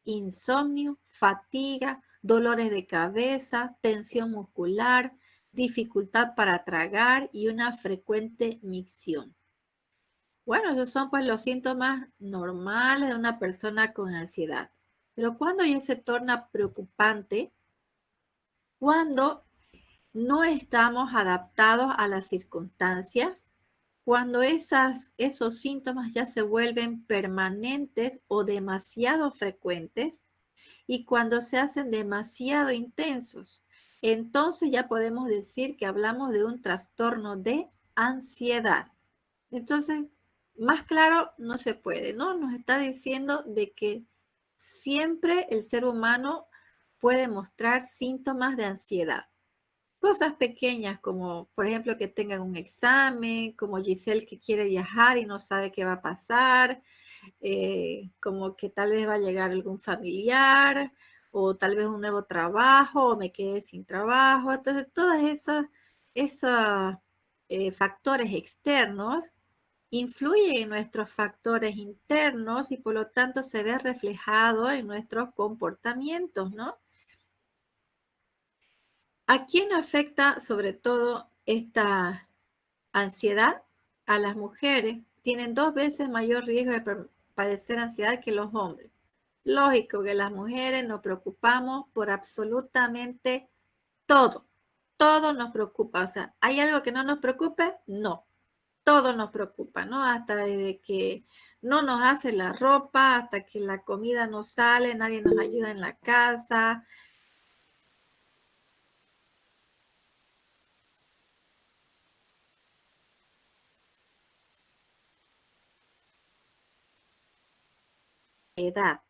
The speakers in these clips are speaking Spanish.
insomnio, fatiga, dolores de cabeza, tensión muscular, dificultad para tragar y una frecuente micción. Bueno, esos son pues los síntomas normales de una persona con ansiedad. Pero cuando ya se torna preocupante, cuando no estamos adaptados a las circunstancias, cuando esos síntomas ya se vuelven permanentes o demasiado frecuentes y cuando se hacen demasiado intensos, entonces ya podemos decir que hablamos de un trastorno de ansiedad. Entonces, más claro no se puede, ¿no? Nos está diciendo de que siempre el ser humano puede mostrar síntomas de ansiedad. Cosas pequeñas como, por ejemplo, que tengan un examen, como Giselle que quiere viajar y no sabe qué va a pasar, como que tal vez va a llegar algún familiar, o tal vez un nuevo trabajo, o me quedé sin trabajo. Entonces, todas esos factores externos influyen en nuestros factores internos y por lo tanto se ve reflejado en nuestros comportamientos, ¿no? ¿A quién afecta sobre todo esta ansiedad? A las mujeres. Tienen 2 veces mayor riesgo de padecer ansiedad que los hombres. Lógico que las mujeres nos preocupamos por absolutamente todo. Todo nos preocupa. O sea, ¿hay algo que no nos preocupe? No. Todo nos preocupa, ¿no? Hasta desde que no nos hace la ropa, hasta que la comida no sale, nadie nos ayuda en la casa. Edad.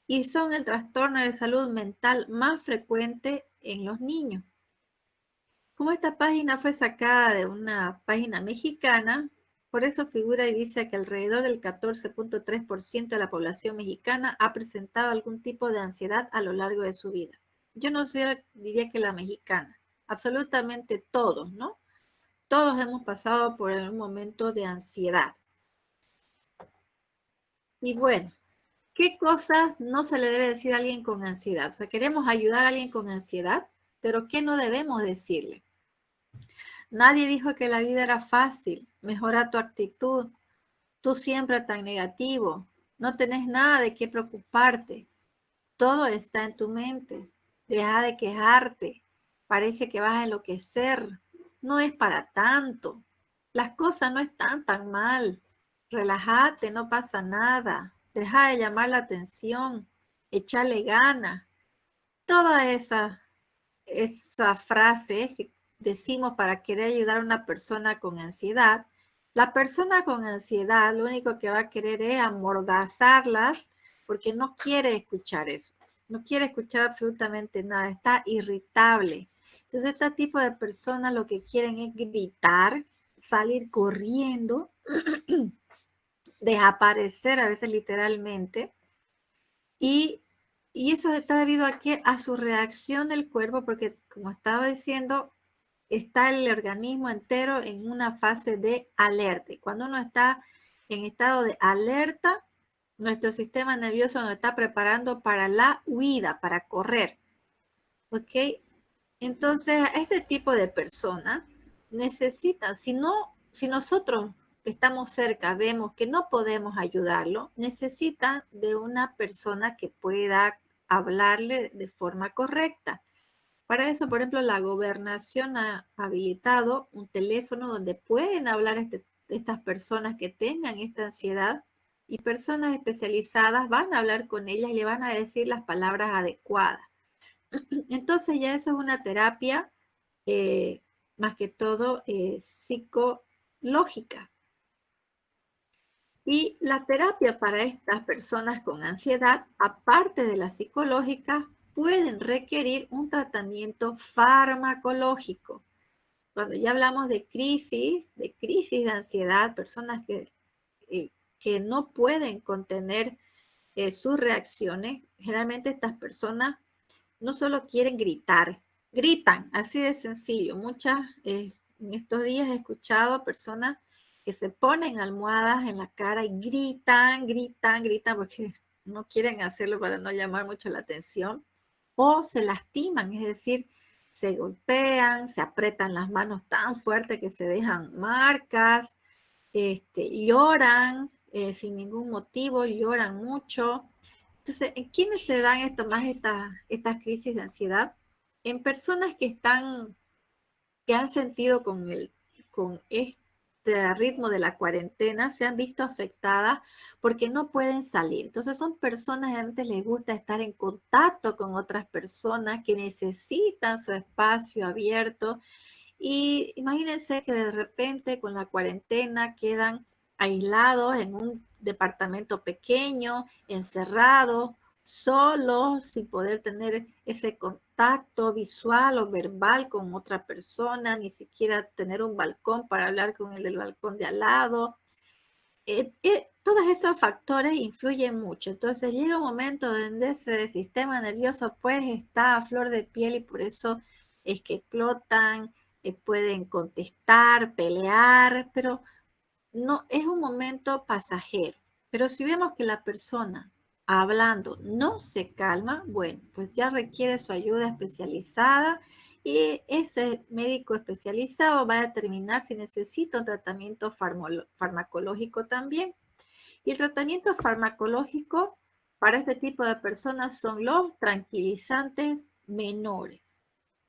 Y son el trastorno de salud mental más frecuente en los niños. Como esta página fue sacada de una página mexicana, por eso figura y dice que alrededor del 14.3% de la población mexicana ha presentado algún tipo de ansiedad a lo largo de su vida. Yo no sé, diría que la mexicana, absolutamente todos, ¿no? Todos hemos pasado por un momento de ansiedad. Y bueno, ¿qué cosas no se le debe decir a alguien con ansiedad? O sea, queremos ayudar a alguien con ansiedad, pero ¿qué no debemos decirle? Nadie dijo que la vida era fácil. Mejora tu actitud. Tú siempre tan negativo. No tenés nada de qué preocuparte. Todo está en tu mente. Deja de quejarte. Parece que vas a enloquecer. No es para tanto. Las cosas no están tan mal. Relájate, no pasa nada. Deja de llamar la atención. Échale ganas. Todas esas frases que decimos para querer ayudar a una persona con ansiedad, la persona con ansiedad lo único que va a querer es amordazarlas porque no quiere escuchar eso, no quiere escuchar absolutamente nada, está irritable. Entonces, este tipo de personas lo que quieren es gritar, salir corriendo, desaparecer a veces literalmente, y eso está debido a que a su reacción del cuerpo, porque como estaba diciendo, está el organismo entero en una fase de alerta. Y cuando uno está en estado de alerta, nuestro sistema nervioso nos está preparando para la huida, para correr. ¿Ok? Entonces, este tipo de persona necesita, si nosotros que estamos cerca vemos que no podemos ayudarlo, necesita de una persona que pueda hablarle de forma correcta. Para eso, por ejemplo, la gobernación ha habilitado un teléfono donde pueden hablar estas personas que tengan esta ansiedad y personas especializadas van a hablar con ellas y le van a decir las palabras adecuadas. Entonces ya eso es una terapia eh, más que todo psicológica. Y la terapia para estas personas con ansiedad, aparte de la psicológica, pueden requerir un tratamiento farmacológico. Cuando ya hablamos de crisis de ansiedad, personas que no pueden contener sus reacciones, generalmente estas personas no solo quieren gritar, gritan, así de sencillo. En estos días he escuchado personas que se ponen almohadas en la cara y gritan, gritan, gritan, porque no quieren hacerlo para no llamar mucho la atención, o se lastiman, es decir, se golpean, se aprietan las manos tan fuerte que se dejan marcas, lloran sin ningún motivo, lloran mucho. Entonces, ¿en quiénes se dan estas crisis de ansiedad? En personas que han sentido con este ritmo de la cuarentena, se han visto afectadas porque no pueden salir. Entonces son personas que antes les gusta estar en contacto con otras personas que necesitan su espacio abierto. Y imagínense que de repente con la cuarentena quedan aislados en un departamento pequeño, encerrados, solos, sin poder tener ese contacto visual o verbal con otra persona, ni siquiera tener un balcón para hablar con el del balcón de al lado. Todos esos factores influyen mucho. Entonces llega un momento donde ese sistema nervioso pues está a flor de piel y por eso es que explotan, pueden contestar, pelear, pero no es un momento pasajero. Pero si vemos que la persona hablando no se calma, bueno, pues ya requiere su ayuda especializada y ese médico especializado va a determinar si necesita un tratamiento farmacológico también. Y el tratamiento farmacológico para este tipo de personas son los tranquilizantes menores.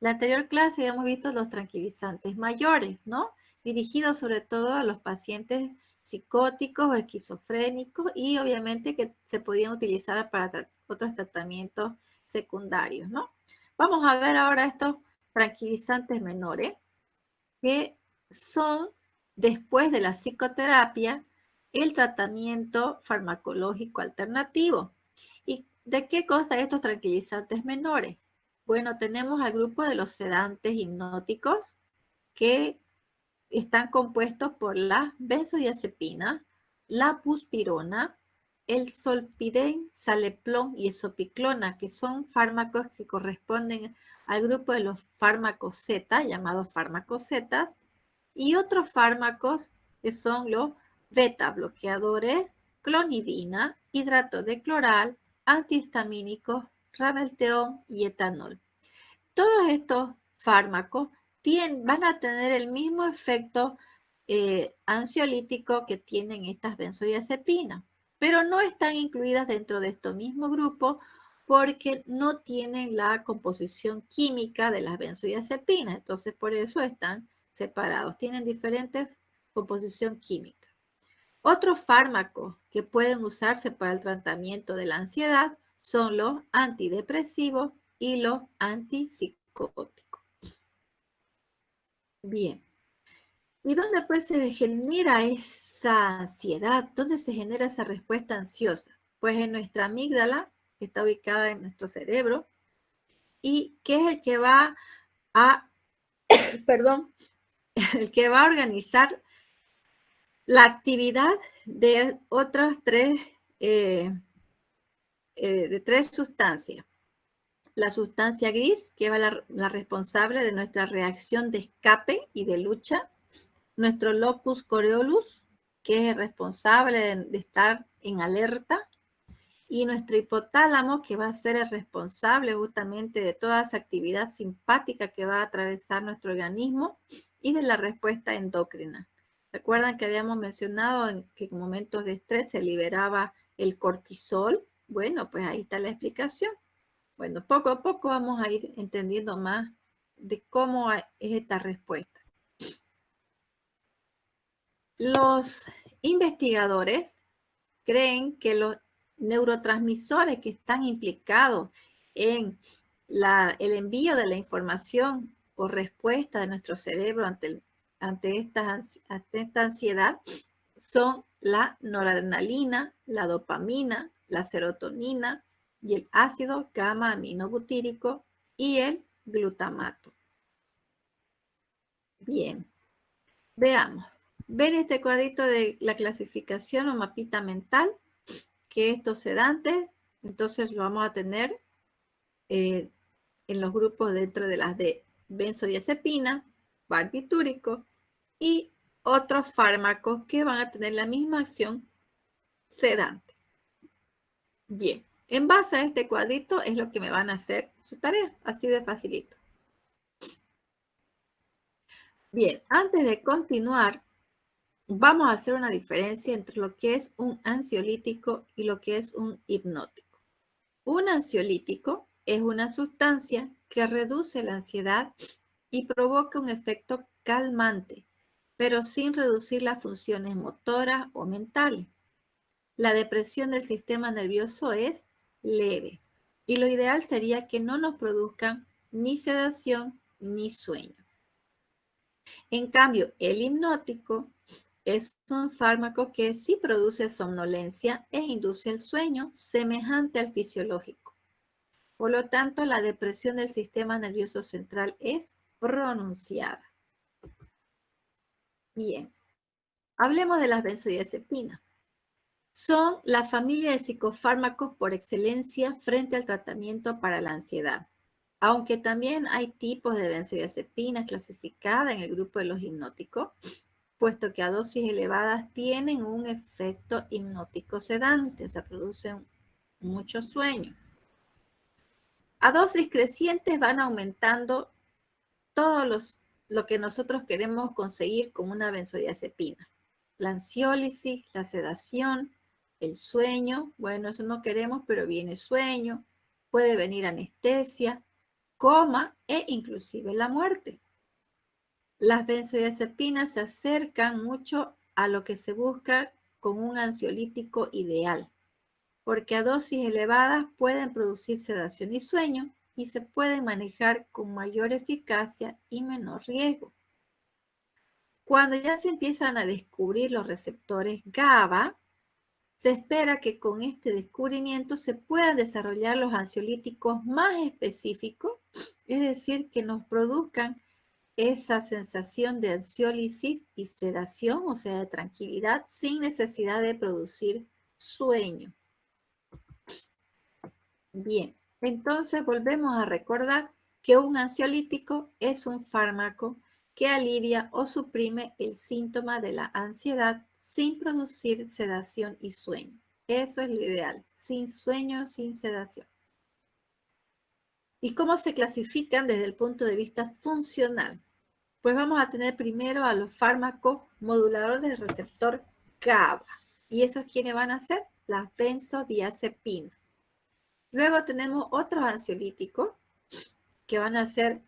La anterior clase hemos visto los tranquilizantes mayores, ¿no? Dirigidos sobre todo a los pacientes psicóticos o esquizofrénicos y obviamente que se podían utilizar para otros tratamientos secundarios, ¿no? Vamos a ver ahora estos tranquilizantes menores que son, después de la psicoterapia, el tratamiento farmacológico alternativo. ¿Y de qué cosa estos tranquilizantes menores? Bueno, tenemos al grupo de los sedantes hipnóticos que están compuestos por la benzodiazepina, la buspirona, el solpidem, saleplón y esopiclona, que son fármacos que corresponden al grupo de los fármacos Z, llamados fármacos Z, y otros fármacos que son los beta bloqueadores, clonidina, hidrato de cloral, antihistamínicos, ramelteón y etanol. Todos estos fármacos van a tener el mismo efecto ansiolítico que tienen estas benzodiazepinas, pero no están incluidas dentro de este mismo grupo porque no tienen la composición química de las benzodiazepinas. Entonces, por eso están separados. Tienen diferentes composición química. Otros fármacos que pueden usarse para el tratamiento de la ansiedad son los antidepresivos y los antipsicóticos. Bien. ¿Y dónde pues se genera esa ansiedad? ¿Dónde se genera esa respuesta ansiosa? Pues en nuestra amígdala, que está ubicada en nuestro cerebro, y que es el que va a, perdón, el que va a organizar la actividad de otras de tres sustancias. La sustancia gris, que es la responsable de nuestra reacción de escape y de lucha. Nuestro locus coeolus, que es responsable de estar en alerta. Y nuestro hipotálamo, que va a ser el responsable justamente de toda esa actividad simpática que va a atravesar nuestro organismo y de la respuesta endocrina. ¿Recuerdan que habíamos mencionado que en momentos de estrés se liberaba el cortisol? Bueno, pues ahí está la explicación. Bueno, poco a poco vamos a ir entendiendo más de cómo es esta respuesta. Los investigadores creen que los neurotransmisores que están implicados en el envío de la información o respuesta de nuestro cerebro ante esta ansiedad son la noradrenalina, la dopamina, la serotonina y el ácido gamma aminobutírico y el glutamato. Bien, veamos. ¿Ven este cuadrito de la clasificación o mapita mental? Que estos sedantes, entonces lo vamos a tener en los grupos dentro de las de benzodiazepina, barbitúrico y otros fármacos que van a tener la misma acción sedante. Bien, en base a este cuadrito es lo que me van a hacer su tarea, así de facilito. Bien, antes de continuar, vamos a hacer una diferencia entre lo que es un ansiolítico y lo que es un hipnótico. Un ansiolítico es una sustancia que reduce la ansiedad y provoca un efecto calmante, pero sin reducir las funciones motoras o mentales. La depresión del sistema nervioso es leve y lo ideal sería que no nos produzcan ni sedación ni sueño. En cambio, el hipnótico es un fármaco que sí produce somnolencia e induce el sueño semejante al fisiológico. Por lo tanto, la depresión del sistema nervioso central es pronunciada. Bien, hablemos de las benzodiazepinas. Son la familia de psicofármacos por excelencia frente al tratamiento para la ansiedad. Aunque también hay tipos de benzodiazepinas clasificadas en el grupo de los hipnóticos, puesto que a dosis elevadas tienen un efecto hipnótico sedante, o sea, producen mucho sueño. A dosis crecientes van aumentando todo lo que nosotros queremos conseguir con una benzodiazepina. La ansiólisis, la sedación, el sueño, bueno, eso no queremos, pero viene sueño, puede venir anestesia, coma e inclusive la muerte. Las benzodiazepinas se acercan mucho a lo que se busca con un ansiolítico ideal, porque a dosis elevadas pueden producir sedación y sueño y se pueden manejar con mayor eficacia y menor riesgo. Cuando ya se empiezan a descubrir los receptores GABA, se espera que con este descubrimiento se puedan desarrollar los ansiolíticos más específicos, es decir, que nos produzcan esa sensación de ansiólisis y sedación, o sea, de tranquilidad, sin necesidad de producir sueño. Bien, entonces volvemos a recordar que un ansiolítico es un fármaco que alivia o suprime el síntoma de la ansiedad sin producir sedación y sueño. Eso es lo ideal, sin sueño, sin sedación. ¿Y cómo se clasifican desde el punto de vista funcional? Pues vamos a tener primero a los fármacos moduladores del receptor GABA. ¿Y esos quiénes van a ser? Las benzodiazepinas. Luego tenemos otros ansiolíticos que van a ser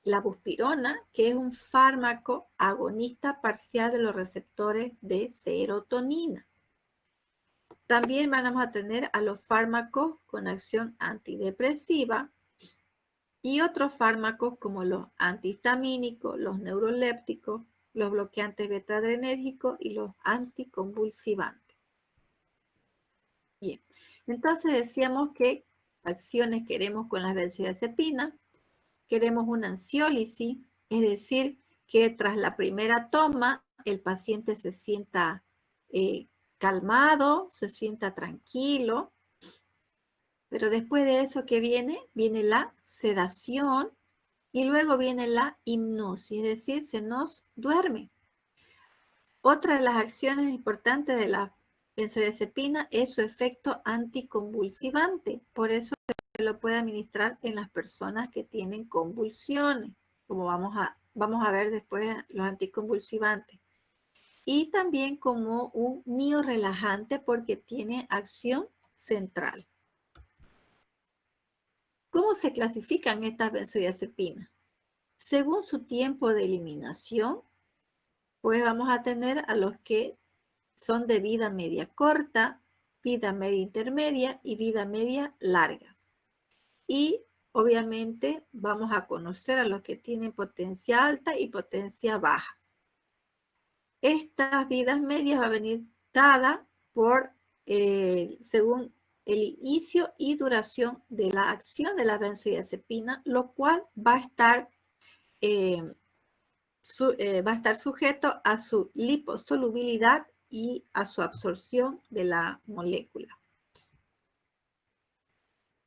la buspirona, que es un fármaco agonista parcial de los receptores de serotonina. También vamos a tener a los fármacos con acción antidepresiva y otros fármacos como los antihistamínicos, los neurolépticos, los bloqueantes beta-adrenérgicos y los anticonvulsivantes. Bien, entonces decíamos que acciones queremos con las benzodiazepinas. Queremos una ansiólisis, es decir, que tras la primera toma el paciente se sienta calmado, se sienta tranquilo, pero después de eso que viene la sedación y luego viene la hipnosis, es decir, se nos duerme. Otra de las acciones importantes de la benzodiazepina es su efecto anticonvulsivante, por eso se lo puede administrar en las personas que tienen convulsiones, como vamos a ver después los anticonvulsivantes. Y también como un miorrelajante porque tiene acción central. ¿Cómo se clasifican estas benzodiazepinas? Según su tiempo de eliminación, pues vamos a tener a los que son de vida media corta, vida media intermedia y vida media larga. Y obviamente vamos a conocer a los que tienen potencia alta y potencia baja. Estas vidas medias va a venir dada por, según el inicio y duración de la acción de la benzodiazepina, lo cual va a estar sujeto a su liposolubilidad y a su absorción de la molécula.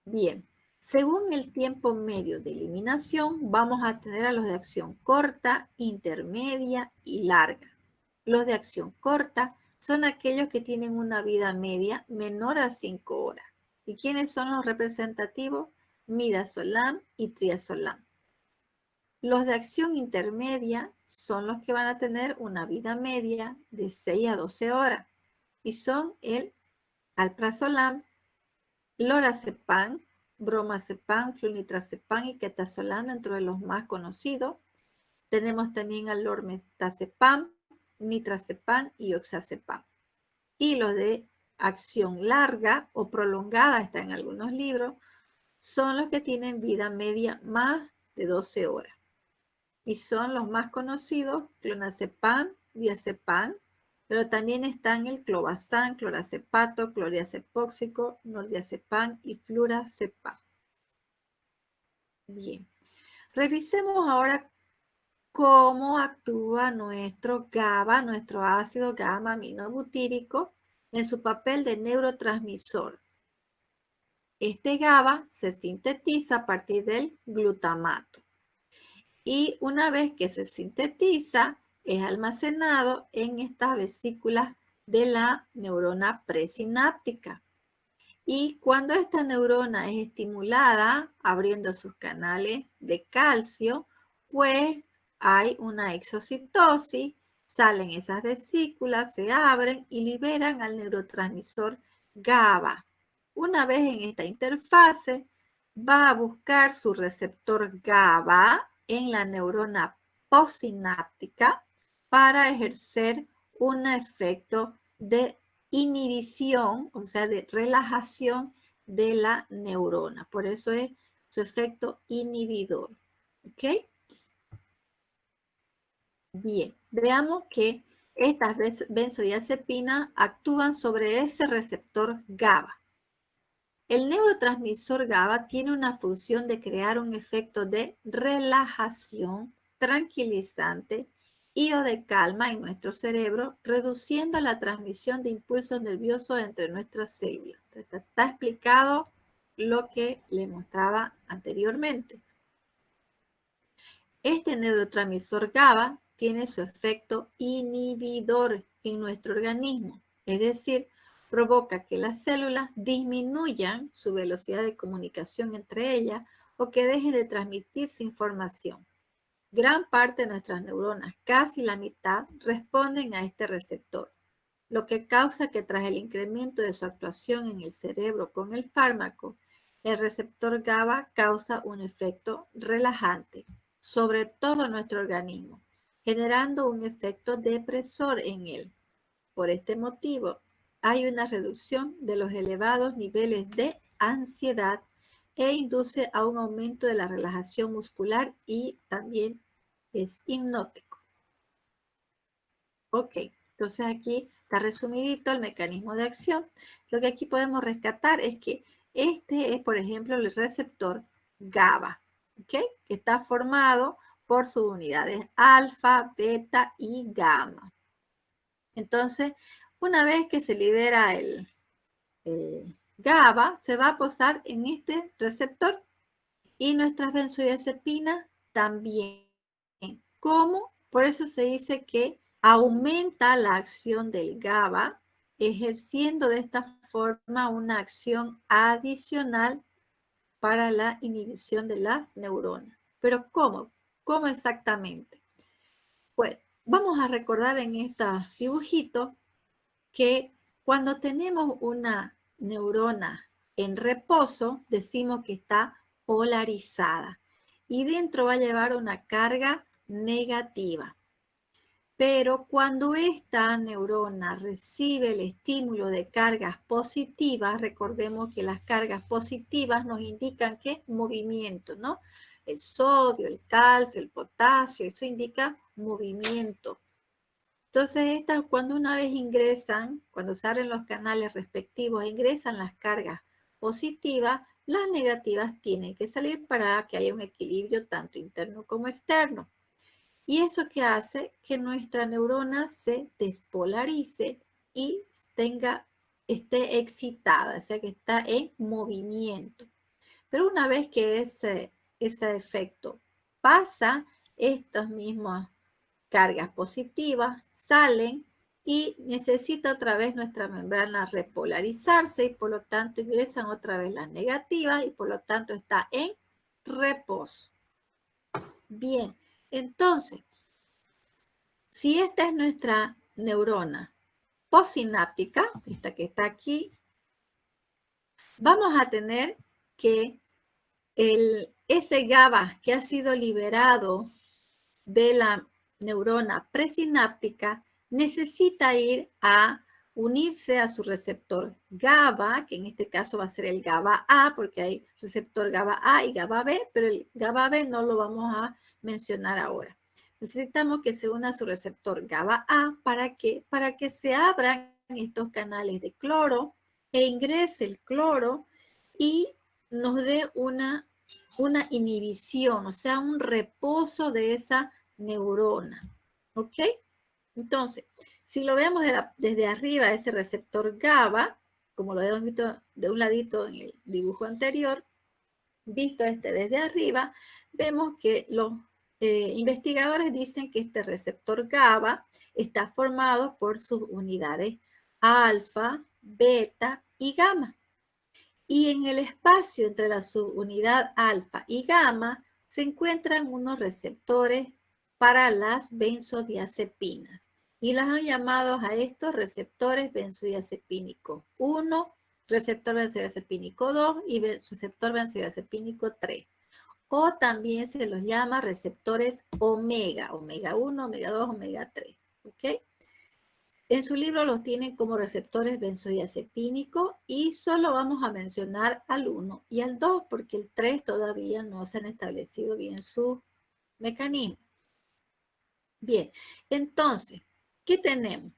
Bien, según el tiempo medio de eliminación, vamos a tener a los de acción corta, intermedia y larga. Los de acción corta son aquellos que tienen una vida media menor a 5 horas ¿Y quiénes son los representativos? Midazolam y triazolam. Los de acción intermedia son los que van a tener una vida media de 6 a 12 horas y son el alprazolam, lorazepam, bromazepam, flunitrazepam y quetazolam, dentro de los más conocidos. Tenemos también al lormetazepam, nitrazepam y oxazepam. Y los de acción larga o prolongada, está en algunos libros, son los que tienen vida media más de 12 horas. Y son los más conocidos, clonazepam, diazepam, pero también están el clobazam, clorazepato, cloriazepóxico, nordiazepam y flurazepam. Bien, revisemos ahora cómo actúa nuestro GABA, nuestro ácido gamma-aminobutírico, en su papel de neurotransmisor. Este GABA se sintetiza a partir del glutamato. Y una vez que se sintetiza, es almacenado en estas vesículas de la neurona presináptica. Y cuando esta neurona es estimulada, abriendo sus canales de calcio, pues hay una exocitosis, salen esas vesículas, se abren y liberan al neurotransmisor GABA. Una vez en esta interfase, va a buscar su receptor GABA en la neurona postsináptica para ejercer un efecto de inhibición, o sea, de relajación de la neurona. Por eso es su efecto inhibidor. ¿Ok? Bien, veamos que estas benzodiazepinas actúan sobre ese receptor GABA. El neurotransmisor GABA tiene una función de crear un efecto de relajación, tranquilizante y o de calma en nuestro cerebro, reduciendo la transmisión de impulsos nerviosos entre nuestras células. Está explicado lo que les mostraba anteriormente. Este neurotransmisor GABA tiene su efecto inhibidor en nuestro organismo, es decir, provoca que las células disminuyan su velocidad de comunicación entre ellas o que dejen de transmitirse información. Gran parte de nuestras neuronas, casi la mitad, responden a este receptor, lo que causa que tras el incremento de su actuación en el cerebro con el fármaco, el receptor GABA causa un efecto relajante sobre todo nuestro organismo, generando un efecto depresor en él. Por este motivo, hay una reducción de los elevados niveles de ansiedad e induce a un aumento de la relajación muscular y también es hipnótico. Ok, entonces aquí está resumidito el mecanismo de acción. Lo que aquí podemos rescatar es que este es, por ejemplo, el receptor GABA, ¿ok? Que está formado por sus unidades alfa, beta y gamma. Entonces, una vez que se libera el GABA, se va a posar en este receptor y nuestras benzodiazepinas también. ¿Cómo? Por eso se dice que aumenta la acción del GABA, ejerciendo de esta forma una acción adicional para la inhibición de las neuronas. Pero ¿cómo? ¿Cómo exactamente? Bueno, vamos a recordar en este dibujito que cuando tenemos una neurona en reposo, decimos que está polarizada y dentro va a llevar una carga negativa. Pero cuando esta neurona recibe el estímulo de cargas positivas, recordemos que las cargas positivas nos indican que movimiento, ¿no? El sodio, el calcio, el potasio, eso indica movimiento. Entonces, estas cuando una vez ingresan, cuando se abren los canales respectivos, ingresan las cargas positivas, las negativas tienen que salir para que haya un equilibrio tanto interno como externo. Y eso que hace que nuestra neurona se despolarice y esté excitada, o sea que está en movimiento. Pero una vez que ese efecto pasa, estas mismas cargas positivas salen y necesita otra vez nuestra membrana repolarizarse y por lo tanto ingresan otra vez las negativas y por lo tanto está en reposo. Bien, entonces, si esta es nuestra neurona postsináptica, esta que está aquí, vamos a tener que ese GABA que ha sido liberado de la neurona presináptica necesita ir a unirse a su receptor GABA, que en este caso va a ser el GABA A, porque hay receptor GABA A y GABA B, pero el GABA B no lo vamos a mencionar ahora. Necesitamos que se una a su receptor GABA A, ¿para qué? Para que se abran estos canales de cloro e ingrese el cloro y nos dé una inhibición, o sea, un reposo de esa neurona. ¿Ok? Entonces, si lo vemos desde arriba, ese receptor GABA, como lo habíamos visto de un ladito en el dibujo anterior, visto desde arriba, vemos que los investigadores dicen que este receptor GABA está formado por sus unidades alfa, beta y gamma. Y en el espacio entre la subunidad alfa y gamma se encuentran unos receptores para las benzodiazepinas. Y las han llamado a estos receptores benzodiazepínico 1, receptor benzodiazepínico 2 y receptor benzodiazepínico 3. O también se los llama receptores omega, omega 1, omega 2, omega 3. ¿Ok? En su libro los tienen como receptores benzodiazepínicos y solo vamos a mencionar al 1 y al 2 porque el 3 todavía no se han establecido bien su mecanismo. Bien, entonces, ¿qué tenemos?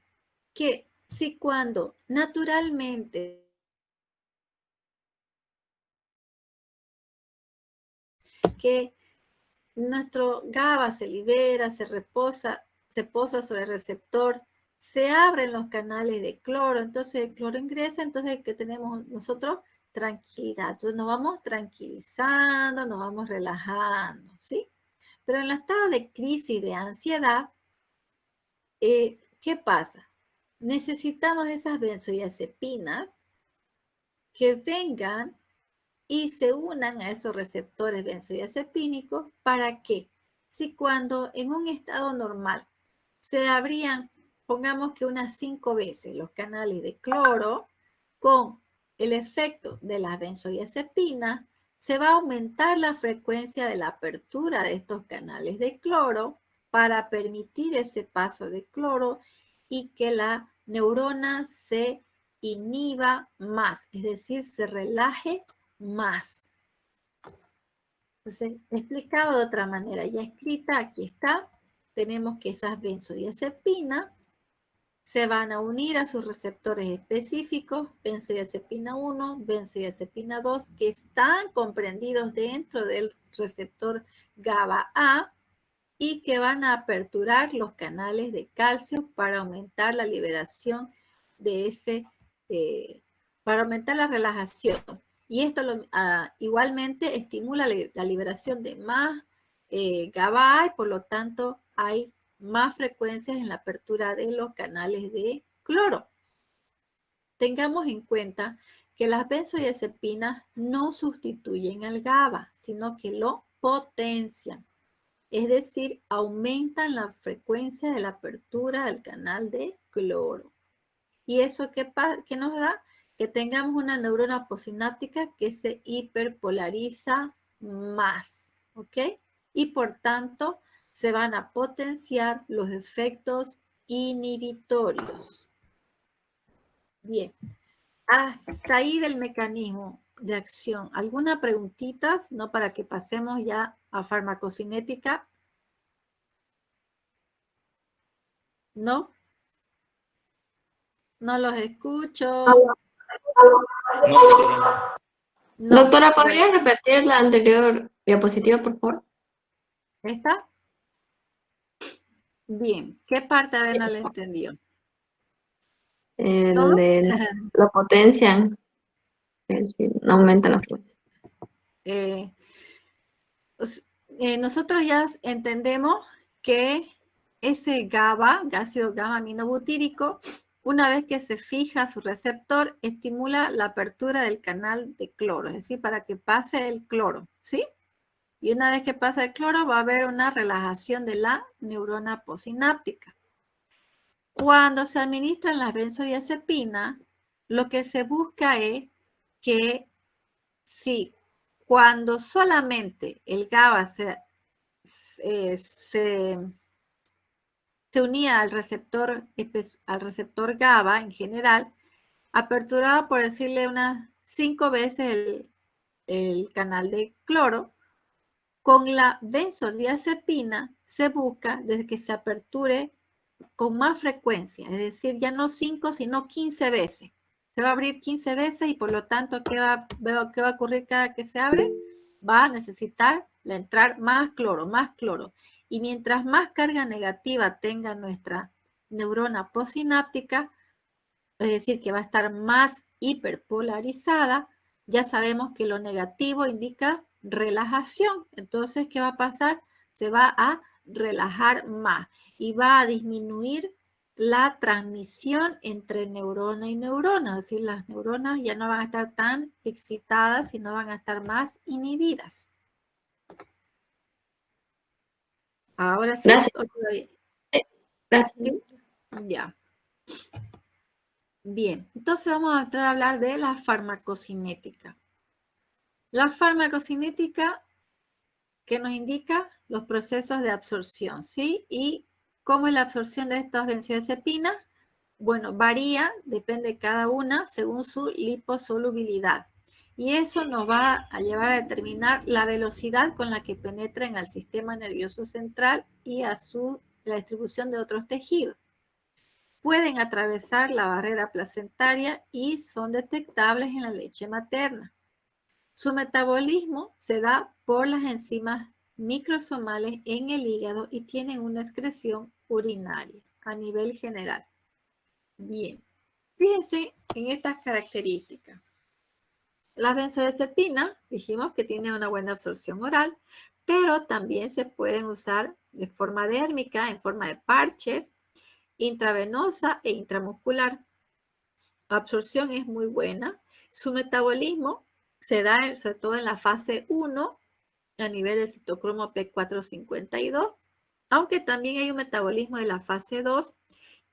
Que si cuando naturalmente que nuestro GABA se libera, se posa sobre el receptor, se abren los canales de cloro, entonces el cloro ingresa, entonces ¿qué tenemos nosotros? Tranquilidad. Entonces nos vamos tranquilizando, nos vamos relajando, ¿sí? Pero en el estado de crisis, de ansiedad, ¿qué pasa? Necesitamos esas benzodiazepinas que vengan y se unan a esos receptores benzodiazepínicos para que, si cuando en un estado normal se abrían, pongamos que unas 5 veces los canales de cloro, con el efecto de las benzodiazepinas, se va a aumentar la frecuencia de la apertura de estos canales de cloro para permitir ese paso de cloro y que la neurona se inhiba más, es decir, se relaje más. Entonces, explicado de otra manera, ya escrita, aquí está. Tenemos que esas benzodiazepinas se van a unir a sus receptores específicos, benzodiazepina 1, benzodiazepina 2, que están comprendidos dentro del receptor GABA A y que van a aperturar los canales de calcio para aumentar la liberación de para aumentar la relajación. Y esto igualmente estimula la liberación de más GABA y por lo tanto hay más frecuencias en la apertura de los canales de cloro. Tengamos en cuenta que las benzodiazepinas no sustituyen al GABA, sino que lo potencian. Es decir, aumentan la frecuencia de la apertura del canal de cloro. ¿Y eso qué nos da? Que tengamos una neurona postsináptica que se hiperpolariza más, ¿ok? Y por tanto, se van a potenciar los efectos inhibitorios. Bien, hasta ahí del mecanismo de acción. ¿Alguna preguntita? ¿No? Para que pasemos ya a farmacocinética. ¿No? No los escucho. No. Doctora, ¿podría repetir la anterior diapositiva, por favor? ¿Esta? Bien. ¿Qué parte a ver no le entendió? El ¿Todo? de la potencian, es decir, no aumenta la frecuencia. Nosotros ya entendemos que ese GABA, ácido gamma aminobutírico, una vez que se fija su receptor, estimula la apertura del canal de cloro, es decir, para que pase el cloro, ¿sí? Y una vez que pasa el cloro, va a haber una relajación de la neurona posináptica. Cuando se administran las benzodiazepinas, lo que se busca es que si cuando solamente el GABA se unía al receptor GABA en general, aperturaba, por decirle, unas 5 veces el canal de cloro. Con la benzodiazepina se busca desde que se aperture con más frecuencia, es decir, ya no 5, sino 15 veces. Se va a abrir 15 veces y por lo tanto, ¿qué va a ocurrir cada que se abre? Va a necesitar entrar más cloro, más cloro. Y mientras más carga negativa tenga nuestra neurona postsináptica, es decir, que va a estar más hiperpolarizada, ya sabemos que lo negativo indica relajación. Entonces, ¿qué va a pasar? Se va a relajar más y va a disminuir la transmisión entre neurona y neurona. Es decir, las neuronas ya no van a estar tan excitadas, sino van a estar más inhibidas. Ahora sí. Gracias. Gracias. ¿Sí? Ya. Bien, entonces vamos a entrar a hablar de la farmacocinética. La farmacocinética que nos indica los procesos de absorción, ¿sí? Y cómo es la absorción de estas benzodiazepinas. Bueno, varía, depende de cada una, según su liposolubilidad. Y eso nos va a llevar a determinar la velocidad con la que penetran al sistema nervioso central y a la distribución de otros tejidos. Pueden atravesar la barrera placentaria y son detectables en la leche materna. Su metabolismo se da por las enzimas microsomales en el hígado y tienen una excreción urinaria a nivel general. Bien, fíjense en estas características. Las benzodiazepinas, dijimos que tienen una buena absorción oral, pero también se pueden usar de forma dérmica, en forma de parches, intravenosa e intramuscular. La absorción es muy buena. Su metabolismo se da sobre todo en la fase 1 a nivel del citocromo P452, aunque también hay un metabolismo de la fase 2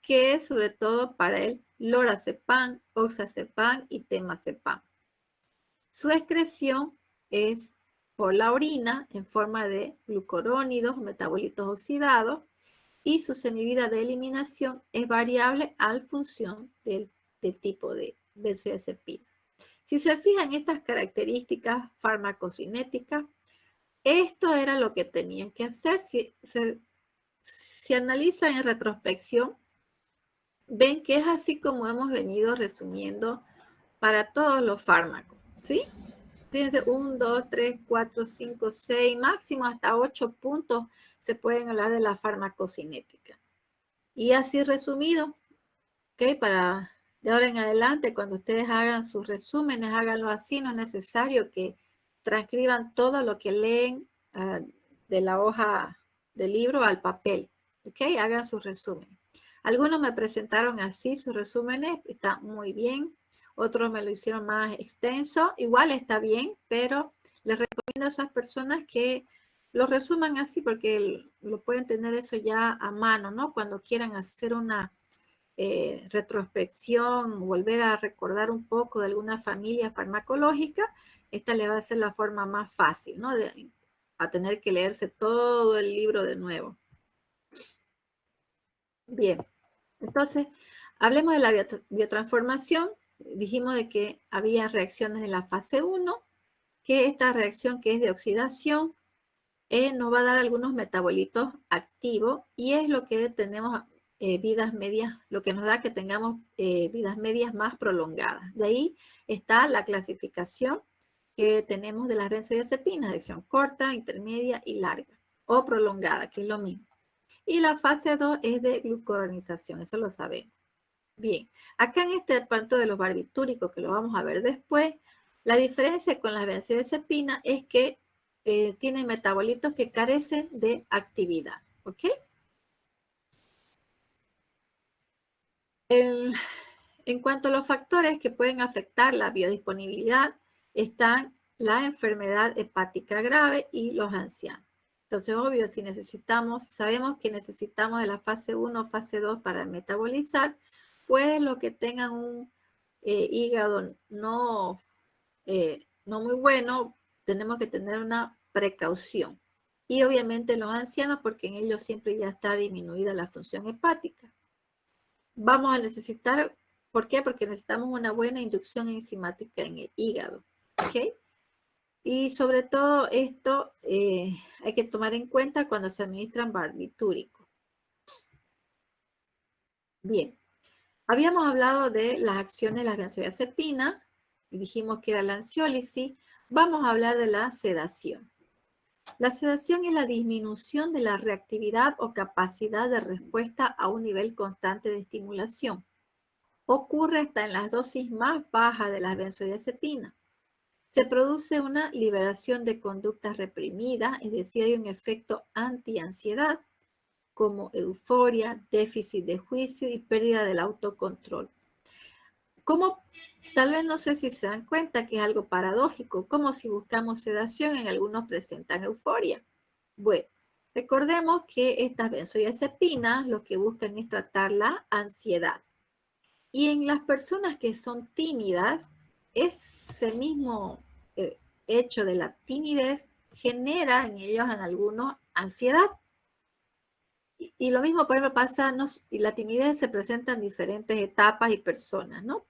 que es sobre todo para el lorazepam, oxazepam y temazepam. Su excreción es por la orina en forma de glucurónidos, metabolitos oxidados, y su semivida de eliminación es variable al función del tipo de benzodiazepina. Si se fijan estas características farmacocinéticas, esto era lo que tenían que hacer. Si analizan en retrospección, ven que es así como hemos venido resumiendo para todos los fármacos, ¿sí? Fíjense, 1, 2, 3, 4, 5, 6, máximo hasta 8 puntos se pueden hablar de la farmacocinética. Y así resumido, ¿ok? Para de ahora en adelante, cuando ustedes hagan sus resúmenes, háganlo así, no es necesario que transcriban todo lo que leen de la hoja del libro al papel, ¿ok? Hagan sus resúmenes. Algunos me presentaron así sus resúmenes, está muy bien. Otros me lo hicieron más extenso, igual está bien, pero les recomiendo a esas personas que lo resuman así porque lo pueden tener eso ya a mano, ¿no? Cuando quieran hacer una retrospección, volver a recordar un poco de alguna familia farmacológica, esta le va a ser la forma más fácil, ¿no? A tener que leerse todo el libro de nuevo. Bien, entonces, hablemos de la biotransformación. Dijimos de que había reacciones de la fase 1, que esta reacción que es de oxidación nos va a dar algunos metabolitos activos y es lo que tenemos vidas medias, lo que nos da que tengamos vidas medias más prolongadas. De ahí está la clasificación que tenemos de las benzodiazepinas, acción corta, intermedia y larga, o prolongada, que es lo mismo. Y la fase 2 es de glucuronización, eso lo sabemos. Bien, acá en este punto de los barbitúricos, que lo vamos a ver después, la diferencia con las benzodiazepinas es que tienen metabolitos que carecen de actividad, ¿ok? En cuanto a los factores que pueden afectar la biodisponibilidad, están la enfermedad hepática grave y los ancianos. Entonces, obvio, si sabemos que necesitamos de la fase 1 o fase 2 para metabolizar, pues los que tengan un hígado no muy bueno, tenemos que tener una precaución. Y obviamente los ancianos, porque en ellos siempre ya está disminuida la función hepática. Vamos a necesitar, ¿por qué? Porque necesitamos una buena inducción enzimática en el hígado. ¿Ok? Y sobre todo esto hay que tomar en cuenta cuando se administran barbitúricos. Bien, habíamos hablado de las acciones de las benzodiazepinas y dijimos que era la ansiólisis. Vamos a hablar de la sedación. La sedación es la disminución de la reactividad o capacidad de respuesta a un nivel constante de estimulación. Ocurre hasta en las dosis más bajas de las benzodiazepinas. Se produce una liberación de conductas reprimidas, es decir, hay un efecto anti-ansiedad, como euforia, déficit de juicio y pérdida del autocontrol. Como tal vez no sé si se dan cuenta que es algo paradójico, como si buscamos sedación, en algunos presentan euforia. Bueno, recordemos que estas benzodiazepinas lo que buscan es tratar la ansiedad. Y en las personas que son tímidas, ese mismo hecho de la timidez genera en ellos, en algunos, ansiedad. Y lo mismo, por ejemplo, pasa, y la timidez se presenta en diferentes etapas y personas, ¿no?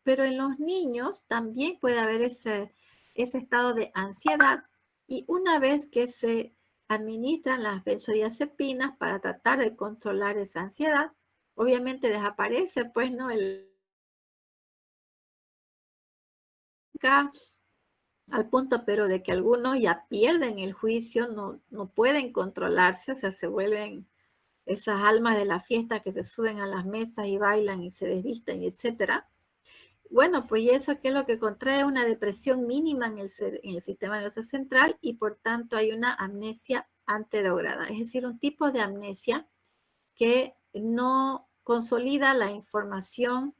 Pero en los niños también puede haber ese estado de ansiedad, y una vez que se administran las benzodiazepinas para tratar de controlar esa ansiedad, obviamente desaparece, pues, ¿no? Al punto, pero de que algunos ya pierden el juicio, no pueden controlarse, o sea, se vuelven esas almas de la fiesta que se suben a las mesas y bailan y se desvisten, etcétera. Bueno, pues eso qué es lo que contrae una depresión mínima en el sistema nervioso central, y por tanto hay una amnesia anterograda, es decir, un tipo de amnesia que no consolida la información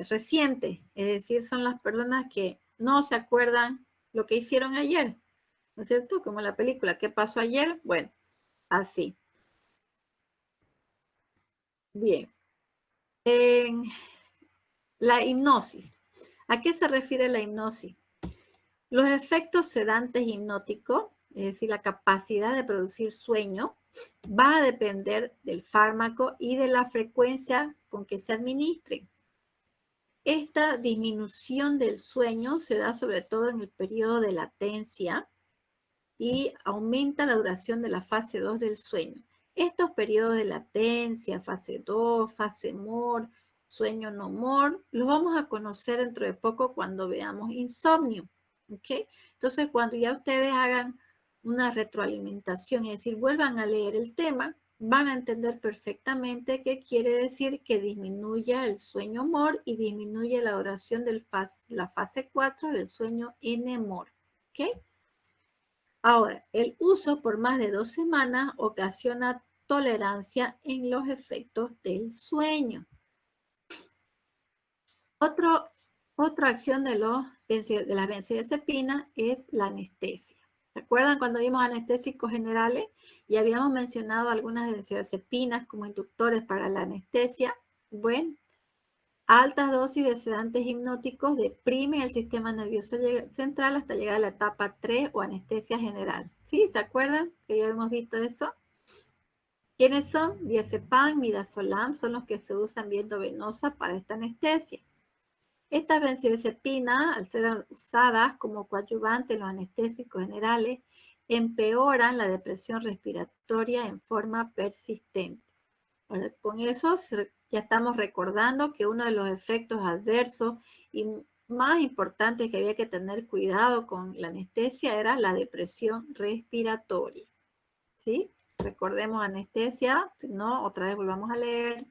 reciente, es decir, son las personas que no se acuerdan lo que hicieron ayer, ¿no es cierto? Como la película, ¿qué pasó ayer? Bueno, así. Bien. En la hipnosis. ¿A qué se refiere la hipnosis? Los efectos sedantes hipnóticos, es decir, la capacidad de producir sueño, va a depender del fármaco y de la frecuencia con que se administre. Esta disminución del sueño se da sobre todo en el periodo de latencia y aumenta la duración de la fase 2 del sueño. Estos periodos de latencia, fase 2, fase MOR, sueño no MOR, los vamos a conocer dentro de poco cuando veamos insomnio. ¿Okay? Entonces, cuando ya ustedes hagan una retroalimentación, es decir, vuelvan a leer el tema, van a entender perfectamente qué quiere decir que disminuya el sueño MOR y disminuye la duración de la fase 4 del sueño NMOR. ¿Ok? Ahora, el uso por más de 2 semanas ocasiona tolerancia en los efectos del sueño. Otra acción de las benzodiazepinas es la anestesia. ¿Recuerdan cuando vimos anestésicos generales? Y habíamos mencionado algunas benzodiazepinas como inductores para la anestesia. Bueno, altas dosis de sedantes hipnóticos deprimen el sistema nervioso central hasta llegar a la etapa 3 o anestesia general. ¿Sí? ¿Se acuerdan que ya hemos visto eso? ¿Quiénes son? Diazepam, midazolam son los que se usan vía endovenosa para esta anestesia. Estas benzodiazepinas, al ser usadas como coadyuvante en los anestésicos generales, empeoran la depresión respiratoria en forma persistente. Ahora, con eso ya estamos recordando que uno de los efectos adversos y más importantes que había que tener cuidado con la anestesia era la depresión respiratoria. ¿Sí? Recordemos anestesia, si no, otra vez volvamos a leer.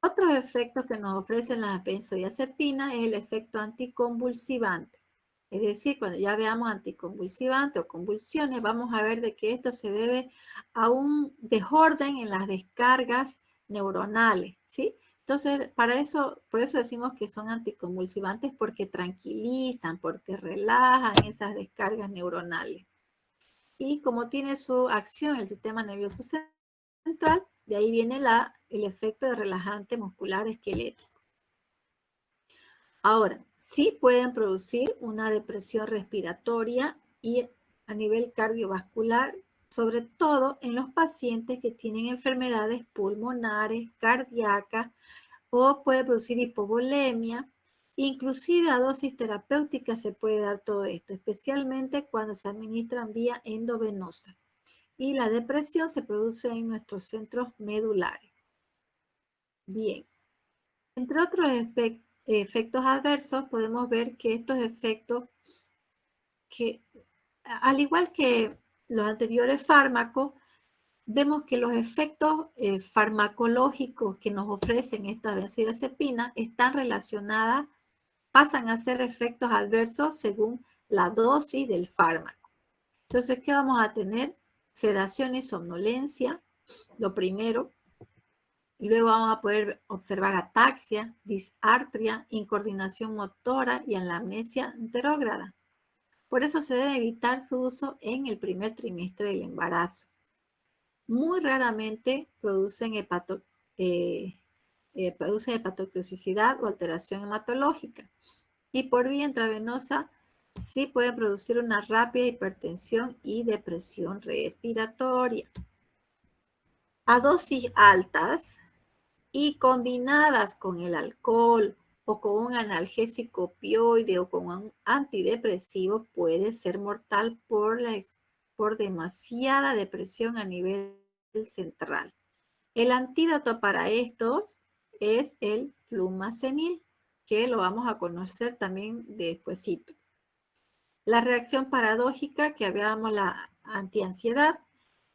Otros efectos que nos ofrecen las benzodiazepinas es el efecto anticonvulsivante. Es decir, cuando ya veamos anticonvulsivante o convulsiones, vamos a ver de que esto se debe a un desorden en las descargas neuronales, ¿sí? Entonces, por eso decimos que son anticonvulsivantes porque tranquilizan, porque relajan esas descargas neuronales. Y como tiene su acción en el sistema nervioso central, de ahí viene el efecto de relajante muscular esquelético. Ahora, sí pueden producir una depresión respiratoria y a nivel cardiovascular, sobre todo en los pacientes que tienen enfermedades pulmonares, cardíacas, o puede producir hipovolemia. Inclusive a dosis terapéutica se puede dar todo esto, especialmente cuando se administran vía endovenosa. Y la depresión se produce en nuestros centros medulares. Bien, entre otros efectos adversos, podemos ver que estos efectos, que al igual que los anteriores fármacos, vemos que los efectos farmacológicos que nos ofrecen esta benzodiazepina están relacionadas, pasan a ser efectos adversos según la dosis del fármaco. Entonces, ¿qué vamos a tener? Sedación y somnolencia, lo primero. Y luego vamos a poder observar ataxia, disartria, incoordinación motora y anamnesia anterógrada. Por eso se debe evitar su uso en el primer trimestre del embarazo. Muy raramente producen hepatotoxicidad o alteración hematológica. Y por vía intravenosa sí puede producir una rápida hipertensión y depresión respiratoria. A dosis altas y combinadas con el alcohol o con un analgésico opioide o con un antidepresivo puede ser mortal por demasiada depresión a nivel central. El antídoto para estos es el flumazenil, que lo vamos a conocer también despuesito. La reacción paradójica que hablábamos, la antiansiedad,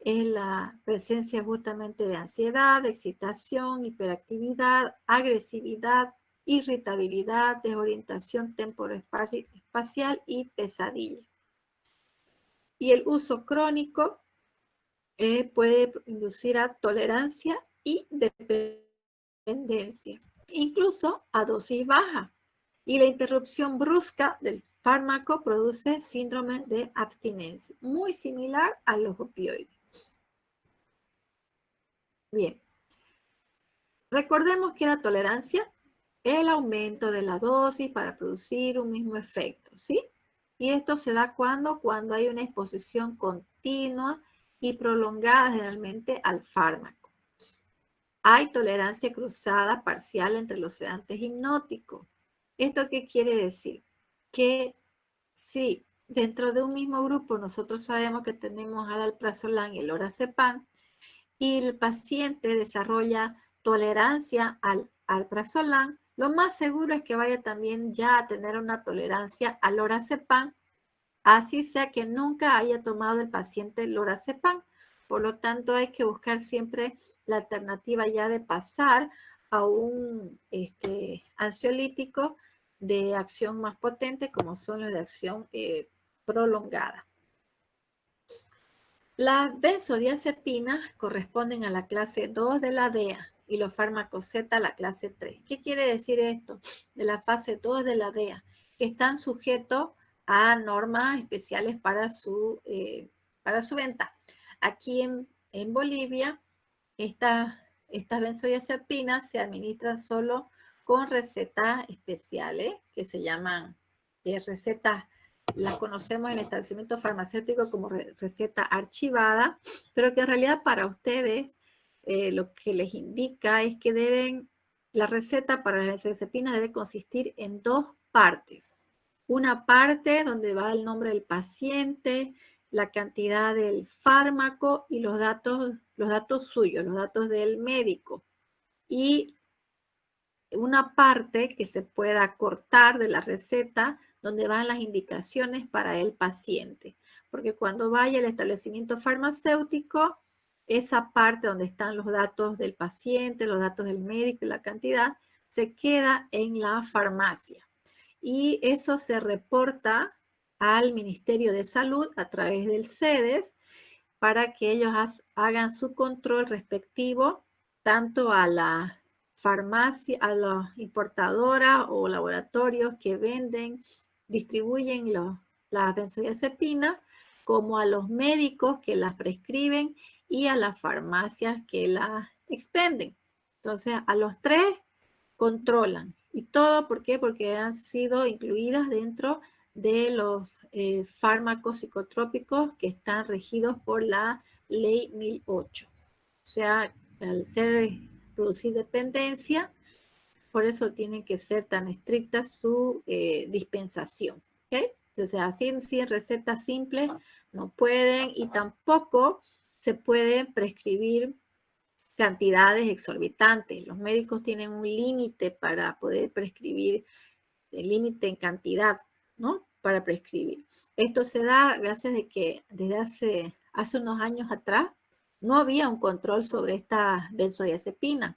es la presencia justamente de ansiedad, excitación, hiperactividad, agresividad, irritabilidad, desorientación temporoespacial y pesadilla. Y el uso crónico puede inducir a tolerancia y dependencia, incluso a dosis baja. Y la interrupción brusca del fármaco produce síndrome de abstinencia, muy similar a los opioides. Bien, recordemos que la tolerancia es el aumento de la dosis para producir un mismo efecto, ¿sí? Y esto se da cuando hay una exposición continua y prolongada generalmente al fármaco. Hay tolerancia cruzada parcial entre los sedantes hipnóticos. ¿Esto qué quiere decir? Que si dentro de un mismo grupo nosotros sabemos que tenemos al alprazolam y el lorazepam, y el paciente desarrolla tolerancia al alprazolam, lo más seguro es que vaya también ya a tener una tolerancia al lorazepam, así sea que nunca haya tomado el paciente lorazepam. Por lo tanto, hay que buscar siempre la alternativa ya de pasar a un ansiolítico de acción más potente, como son los de acción prolongada. Las benzodiazepinas corresponden a la clase 2 de la DEA y los fármacos Z a la clase 3. ¿Qué quiere decir esto? De la fase 2 de la DEA, que están sujetos a normas especiales para su venta. Aquí en Bolivia, estas benzodiazepinas se administran solo con recetas especiales, que se llaman recetas, las conocemos en el establecimiento farmacéutico como receta archivada, pero que en realidad para ustedes lo que les indica es que la receta para las benzodiazepinas debe consistir en dos partes. Una parte donde va el nombre del paciente, la cantidad del fármaco y los datos suyos, los datos del médico. Y una parte que se pueda cortar de la receta donde van las indicaciones para el paciente. Porque cuando vaya al establecimiento farmacéutico, esa parte donde están los datos del paciente, los datos del médico y la cantidad, se queda en la farmacia. Y eso se reporta al Ministerio de Salud a través del CEDES para que ellos hagan su control respectivo tanto a la farmacia, a las importadoras o laboratorios que venden, distribuyen las benzodiazepinas, como a los médicos que las prescriben y a las farmacias que las expenden. Entonces, a los tres controlan. ¿Y todo por qué? Porque han sido incluidas dentro de los fármacos psicotrópicos que están regidos por la ley 1008. O sea, al ser producir dependencia, por eso tienen que ser tan estrictas su dispensación. ¿Okay? O sea, sin recetas simples no pueden, y tampoco se pueden prescribir cantidades exorbitantes. Los médicos tienen un límite para poder prescribir, el límite en cantidad, ¿no? Para prescribir. Esto se da gracias a que desde hace unos años atrás no había un control sobre esta benzodiazepina.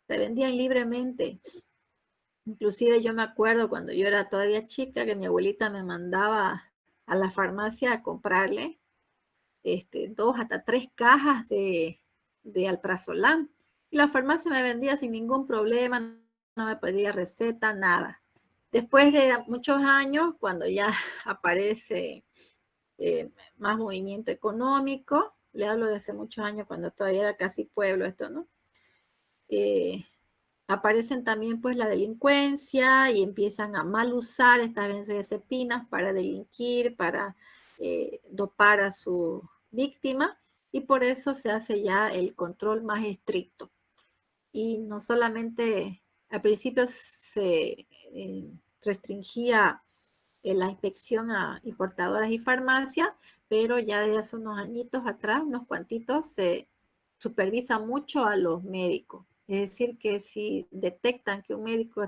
Se vendían libremente. Inclusive yo me acuerdo cuando yo era todavía chica que mi abuelita me mandaba a la farmacia a comprarle 2 hasta 3 cajas de alprazolam. Y la farmacia me vendía sin ningún problema, no me pedía receta, nada. Después de muchos años, cuando ya aparece más movimiento económico, le hablo de hace muchos años, cuando todavía era casi pueblo esto, ¿no? Aparecen también pues la delincuencia y empiezan a mal usar estas benzodiazepinas para delinquir, para dopar a su víctima, y por eso se hace ya el control más estricto. Y no solamente al principio se restringía la inspección a importadoras y farmacias, pero ya desde hace unos añitos atrás, unos cuantitos, se supervisa mucho a los médicos. Es decir, que si detectan que un médico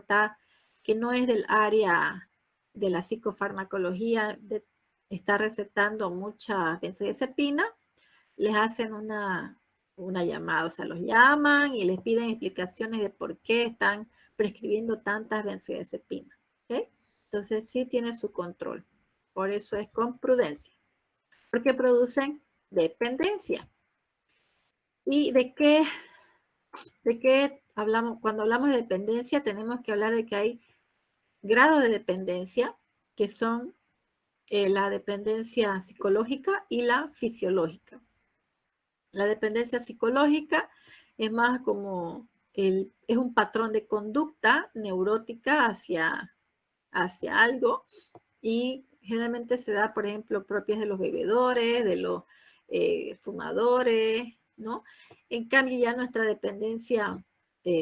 que no es del área de la psicofarmacología, está recetando mucha benzodiazepina, les hacen una llamada, o sea, los llaman y les piden explicaciones de por qué están prescribiendo tantas benzodiazepinas. ¿Okay? Entonces sí tiene su control. Por eso es con prudencia. Porque producen dependencia. ¿Y de qué hablamos? Cuando hablamos de dependencia, tenemos que hablar de que hay grados de dependencia, que son la dependencia psicológica y la fisiológica. La dependencia psicológica es más como es un patrón de conducta neurótica hacia algo, y generalmente se da, por ejemplo, propias de los bebedores, de los fumadores, ¿no? En cambio, ya nuestra dependencia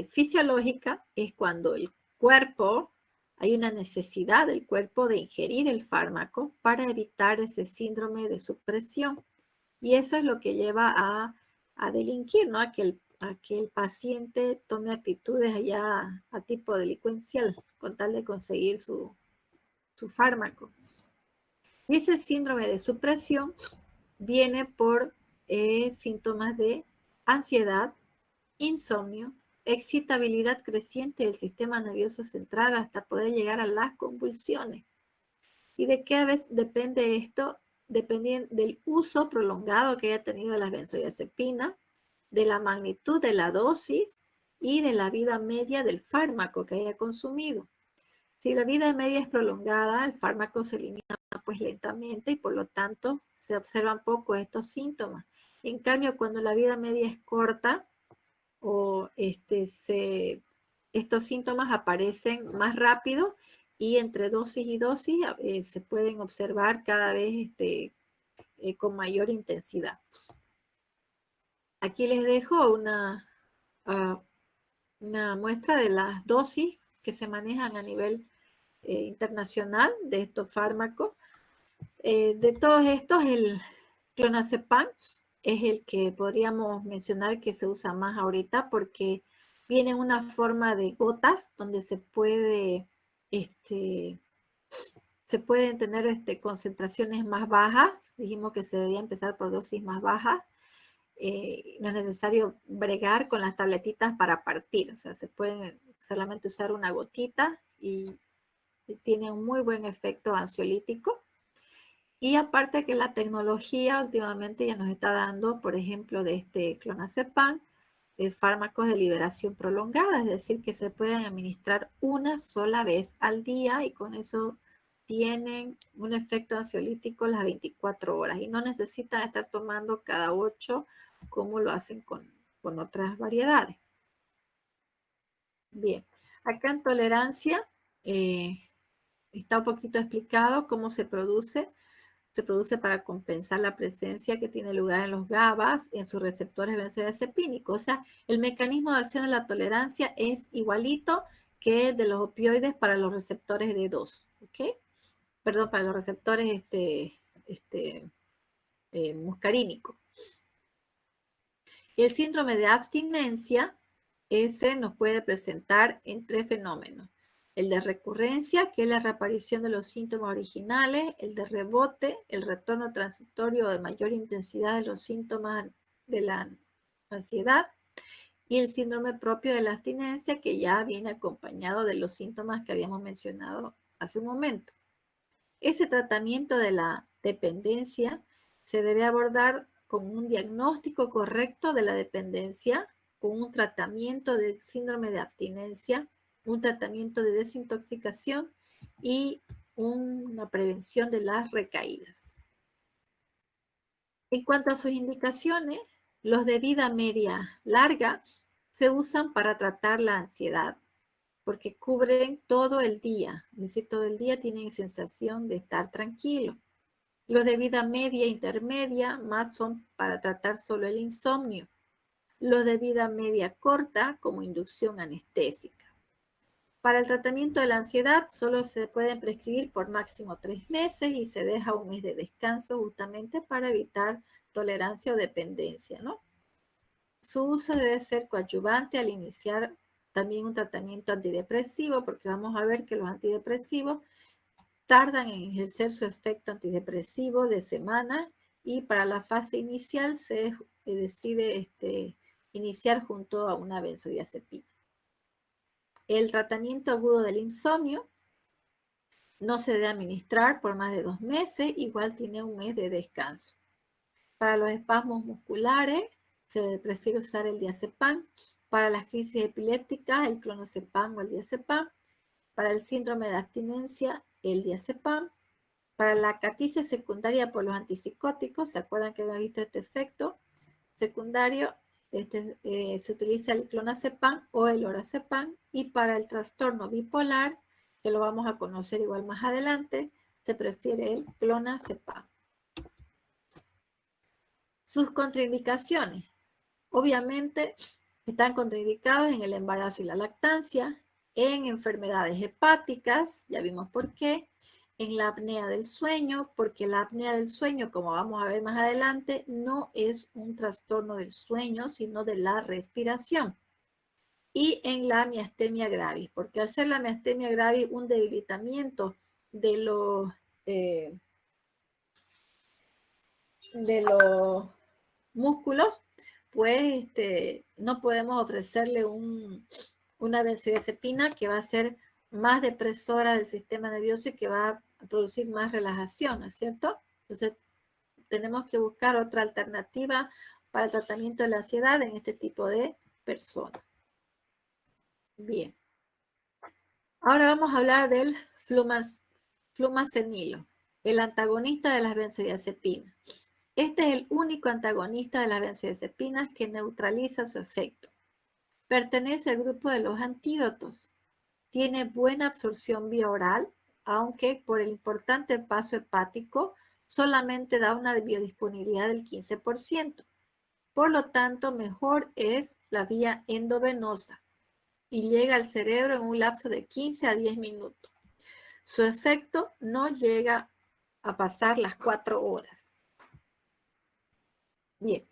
fisiológica es cuando el cuerpo, hay una necesidad del cuerpo de ingerir el fármaco para evitar ese síndrome de supresión. Y eso es lo que lleva a delinquir, ¿no? A que el paciente tome actitudes allá a tipo delincuencial con tal de conseguir su fármaco. Y ese síndrome de supresión viene por síntomas de ansiedad, insomnio, excitabilidad creciente del sistema nervioso central hasta poder llegar a las convulsiones. ¿Y de qué vez depende esto? Depende del uso prolongado que haya tenido las benzodiazepinas, de la magnitud de la dosis y de la vida media del fármaco que haya consumido. Si la vida media es prolongada, el fármaco se elimina pues lentamente y por lo tanto se observan poco estos síntomas. En cambio, cuando la vida media es corta o estos síntomas aparecen más rápido, y entre dosis y dosis se pueden observar cada vez con mayor intensidad. Aquí les dejo una muestra de las dosis que se manejan a nivel internacional de estos fármacos. De todos estos, el clonazepam es el que podríamos mencionar que se usa más ahorita, porque viene en una forma de gotas donde se pueden tener concentraciones más bajas. Dijimos que se debería empezar por dosis más bajas. No es necesario bregar con las tabletitas para partir, o sea, se pueden solamente usar una gotita y tiene un muy buen efecto ansiolítico. Y aparte que la tecnología últimamente ya nos está dando, por ejemplo, de este clonazepam, fármacos de liberación prolongada, es decir, que se pueden administrar una sola vez al día y con eso tienen un efecto ansiolítico las 24 horas y no necesitan estar tomando cada 8 como lo hacen con otras variedades. Bien, acá en tolerancia está un poquito explicado cómo se produce. Se produce para compensar la presencia que tiene lugar en los GABAs en sus receptores benzodiazepínicos. O sea, el mecanismo de acción de la tolerancia es igualito que el de los opioides para los receptores D2, ¿ok? Perdón, para los receptores muscarínicos. El síndrome de abstinencia, ese nos puede presentar en 3 fenómenos. El de recurrencia, que es la reaparición de los síntomas originales, el de rebote, el retorno transitorio de mayor intensidad de los síntomas de la ansiedad, y el síndrome propio de la abstinencia, que ya viene acompañado de los síntomas que habíamos mencionado hace un momento. Ese tratamiento de la dependencia se debe abordar con un diagnóstico correcto de la dependencia, con un tratamiento del síndrome de abstinencia, un tratamiento de desintoxicación y una prevención de las recaídas. En cuanto a sus indicaciones, los de vida media larga se usan para tratar la ansiedad, porque cubren todo el día, es decir, todo el día tienen sensación de estar tranquilo. Los de vida media e intermedia más son para tratar solo el insomnio. Los de vida media corta como inducción anestésica. Para el tratamiento de la ansiedad solo se pueden prescribir por máximo 3 meses y se deja un mes de descanso justamente para evitar tolerancia o dependencia, ¿no? Su uso debe ser coadyuvante al iniciar también un tratamiento antidepresivo, porque vamos a ver que los antidepresivos tardan en ejercer su efecto antidepresivo de semana y para la fase inicial se decide iniciar junto a una benzodiazepina. El tratamiento agudo del insomnio no se debe administrar por más de 2 meses, igual tiene un mes de descanso. Para los espasmos musculares se prefiere usar el diazepam. Para las crisis epilépticas, el clonazepam o el diazepam. Para el síndrome de abstinencia, el diazepam. Para la acaticia secundaria por los antipsicóticos, ¿se acuerdan que habíamos visto este efecto secundario? Se utiliza el clonazepam o el lorazepam. Y para el trastorno bipolar, que lo vamos a conocer igual más adelante, se prefiere el clonazepam. Sus contraindicaciones. Obviamente están contraindicados en el embarazo y la lactancia, en enfermedades hepáticas, ya vimos por qué, en la apnea del sueño, porque la apnea del sueño, como vamos a ver más adelante, no es un trastorno del sueño, sino de la respiración. Y en la miastemia gravis, porque al ser la miastemia gravis un debilitamiento de los músculos, pues no podemos ofrecerle una benzodiazepina que va a ser más depresora del sistema nervioso y que va a producir más relajación, ¿no es cierto? Entonces, tenemos que buscar otra alternativa para el tratamiento de la ansiedad en este tipo de personas. Bien. Ahora vamos a hablar del flumazenilo, el antagonista de las benzodiazepinas. Este es el único antagonista de las benzodiazepinas que neutraliza su efecto. Pertenece al grupo de los antídotos. Tiene buena absorción vía oral, aunque por el importante paso hepático solamente da una biodisponibilidad del 15%. Por lo tanto, mejor es la vía endovenosa y llega al cerebro en un lapso de 15 a 10 minutos. Su efecto no llega a pasar las 4 horas. Bien,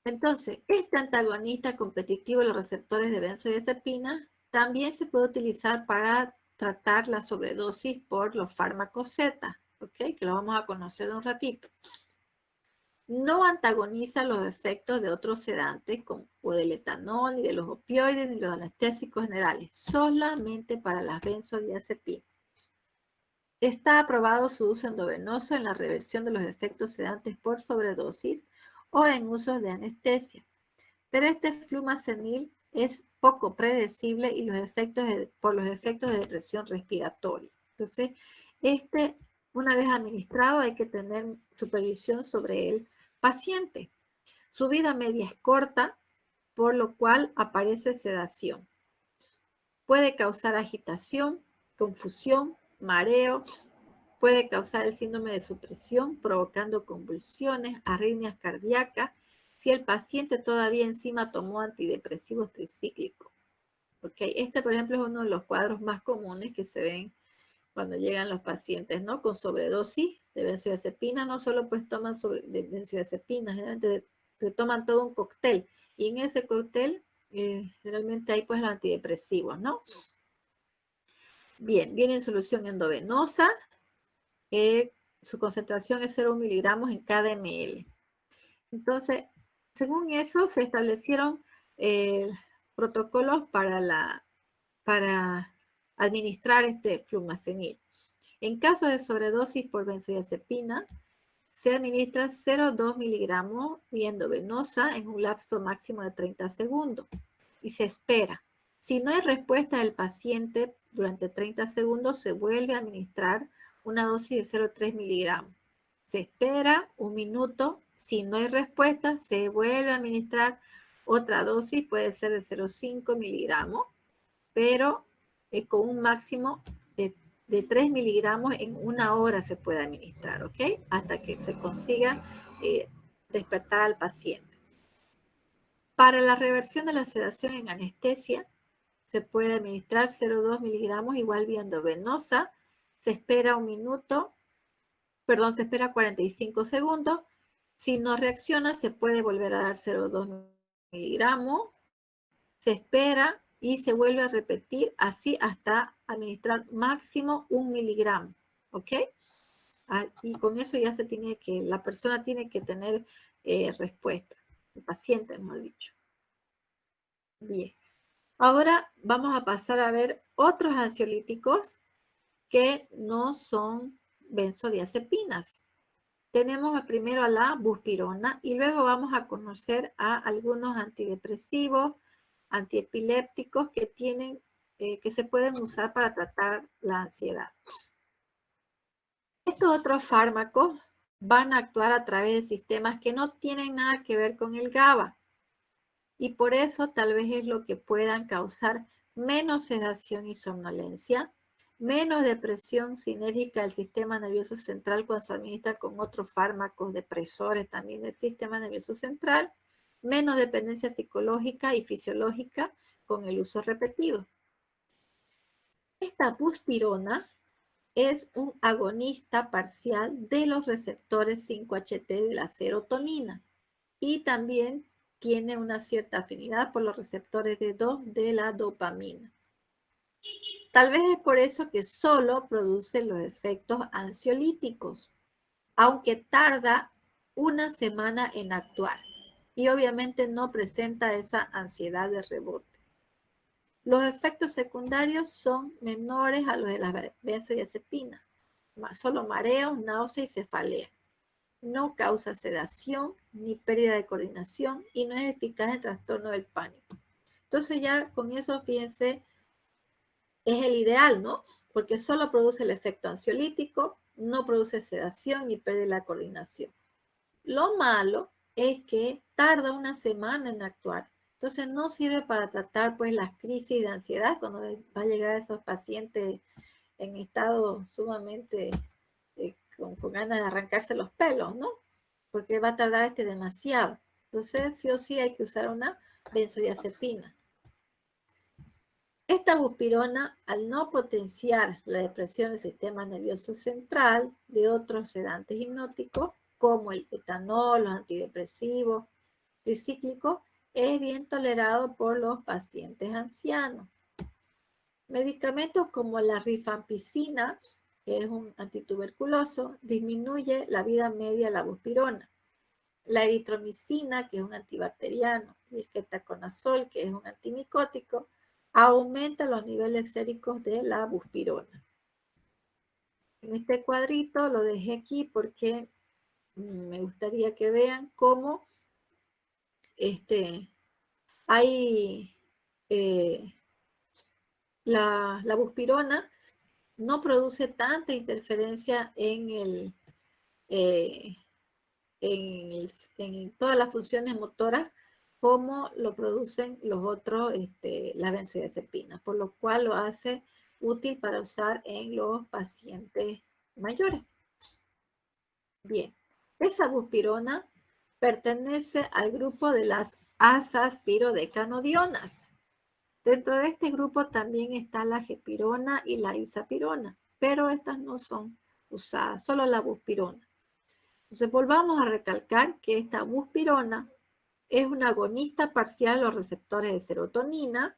entonces, este antagonista competitivo de los receptores de benzodiazepina también se puede utilizar para tratar la sobredosis por los fármacos Z, ¿ok? Que lo vamos a conocer de un ratito. No antagoniza los efectos de otros sedantes como del etanol, ni de los opioides, ni los anestésicos generales, solamente para las benzodiazepinas. Está aprobado su uso endovenoso en la reversión de los efectos sedantes por sobredosis o en usos de anestesia. Pero este flumazenil es poco predecible y por los efectos de depresión respiratoria. Entonces, una vez administrado, hay que tener supervisión sobre el paciente. Su vida media es corta, por lo cual aparece sedación. Puede causar agitación, confusión, mareo, puede causar el síndrome de supresión, provocando convulsiones, arritmias cardíacas, si el paciente todavía encima tomó antidepresivos tricíclicos. Okay. Por ejemplo, es uno de los cuadros más comunes que se ven cuando llegan los pacientes, ¿no? Con sobredosis de benzodiazepina, no solo pues toman de benzodiazepina, generalmente toman todo un cóctel, y en ese cóctel generalmente hay pues los antidepresivos, ¿no? Bien, viene en solución endovenosa, su concentración es 0 miligramos en cada ml. Entonces, según eso, se establecieron protocolos para administrar este flumazenil. En caso de sobredosis por benzodiazepina, se administra 0,2 miligramos vía endovenosa en un lapso máximo de 30 segundos y se espera. Si no hay respuesta del paciente durante 30 segundos, se vuelve a administrar una dosis de 0,3 miligramos. Se espera un minuto. Si no hay respuesta, se vuelve a administrar otra dosis, puede ser de 0,5 miligramos, pero con un máximo de 3 miligramos en una hora se puede administrar, ¿ok? Hasta que se consiga despertar al paciente. Para la reversión de la sedación en anestesia, se puede administrar 0,2 miligramos igual vía endovenosa. Se espera un minuto, se espera 45 segundos. Si no reacciona, se puede volver a dar 0,2 miligramos. Se espera y se vuelve a repetir así hasta administrar máximo 1 miligramo, ¿ok? Y con eso ya la persona tiene que tener respuesta, el paciente, mejor dicho. Bien. Ahora vamos a pasar a ver otros ansiolíticos que no son benzodiazepinas. Tenemos primero a la buspirona y luego vamos a conocer a algunos antidepresivos, antiepilépticos que se pueden usar para tratar la ansiedad. Estos otros fármacos van a actuar a través de sistemas que no tienen nada que ver con el GABA y por eso tal vez es lo que puedan causar menos sedación y somnolencia, menos depresión sinérgica del sistema nervioso central cuando se administra con otros fármacos depresores también del sistema nervioso central, menos dependencia psicológica y fisiológica con el uso repetido. Esta buspirona es un agonista parcial de los receptores 5-HT de la serotonina y también tiene una cierta afinidad por los receptores D2 de la dopamina. Tal vez es por eso que solo produce los efectos ansiolíticos, aunque tarda una semana en actuar y obviamente no presenta esa ansiedad de rebote. Los efectos secundarios son menores a los de las benzodiazepinas, solo mareo, náusea y cefalea. No causa sedación ni pérdida de coordinación y no es eficaz en trastorno del pánico. Entonces ya con eso, fíjense, es el ideal, ¿no? Porque solo produce el efecto ansiolítico, no produce sedación ni pérdida de la coordinación. Lo malo es que tarda una semana en actuar. Entonces no sirve para tratar pues las crisis de ansiedad cuando va a llegar a esos pacientes en estado sumamente con ganas de arrancarse los pelos, ¿no? Porque va a tardar demasiado. Entonces sí o sí hay que usar una benzodiazepina. Esta buspirona, al no potenciar la depresión del sistema nervioso central de otros sedantes hipnóticos, como el etanol, los antidepresivos tricíclicos, es bien tolerado por los pacientes ancianos. Medicamentos como la rifampicina, que es un antituberculoso, disminuye la vida media de la buspirona. La eritromicina, que es un antibacteriano, y el ketoconazol, que es un antimicótico, aumenta los niveles séricos de la buspirona. En este cuadrito lo dejé aquí porque me gustaría que vean cómo hay la buspirona no produce tanta interferencia eh, en todas las funciones motoras como lo producen los otros, las benzodiazepinas, por lo cual lo hace útil para usar en los pacientes mayores. Bien, esa buspirona pertenece al grupo de las azaspirodecanodionas. Dentro de este grupo también está la gepirona y la isapirona, pero estas no son usadas, solo la buspirona. Entonces volvamos a recalcar que esta buspirona es un agonista parcial de los receptores de serotonina,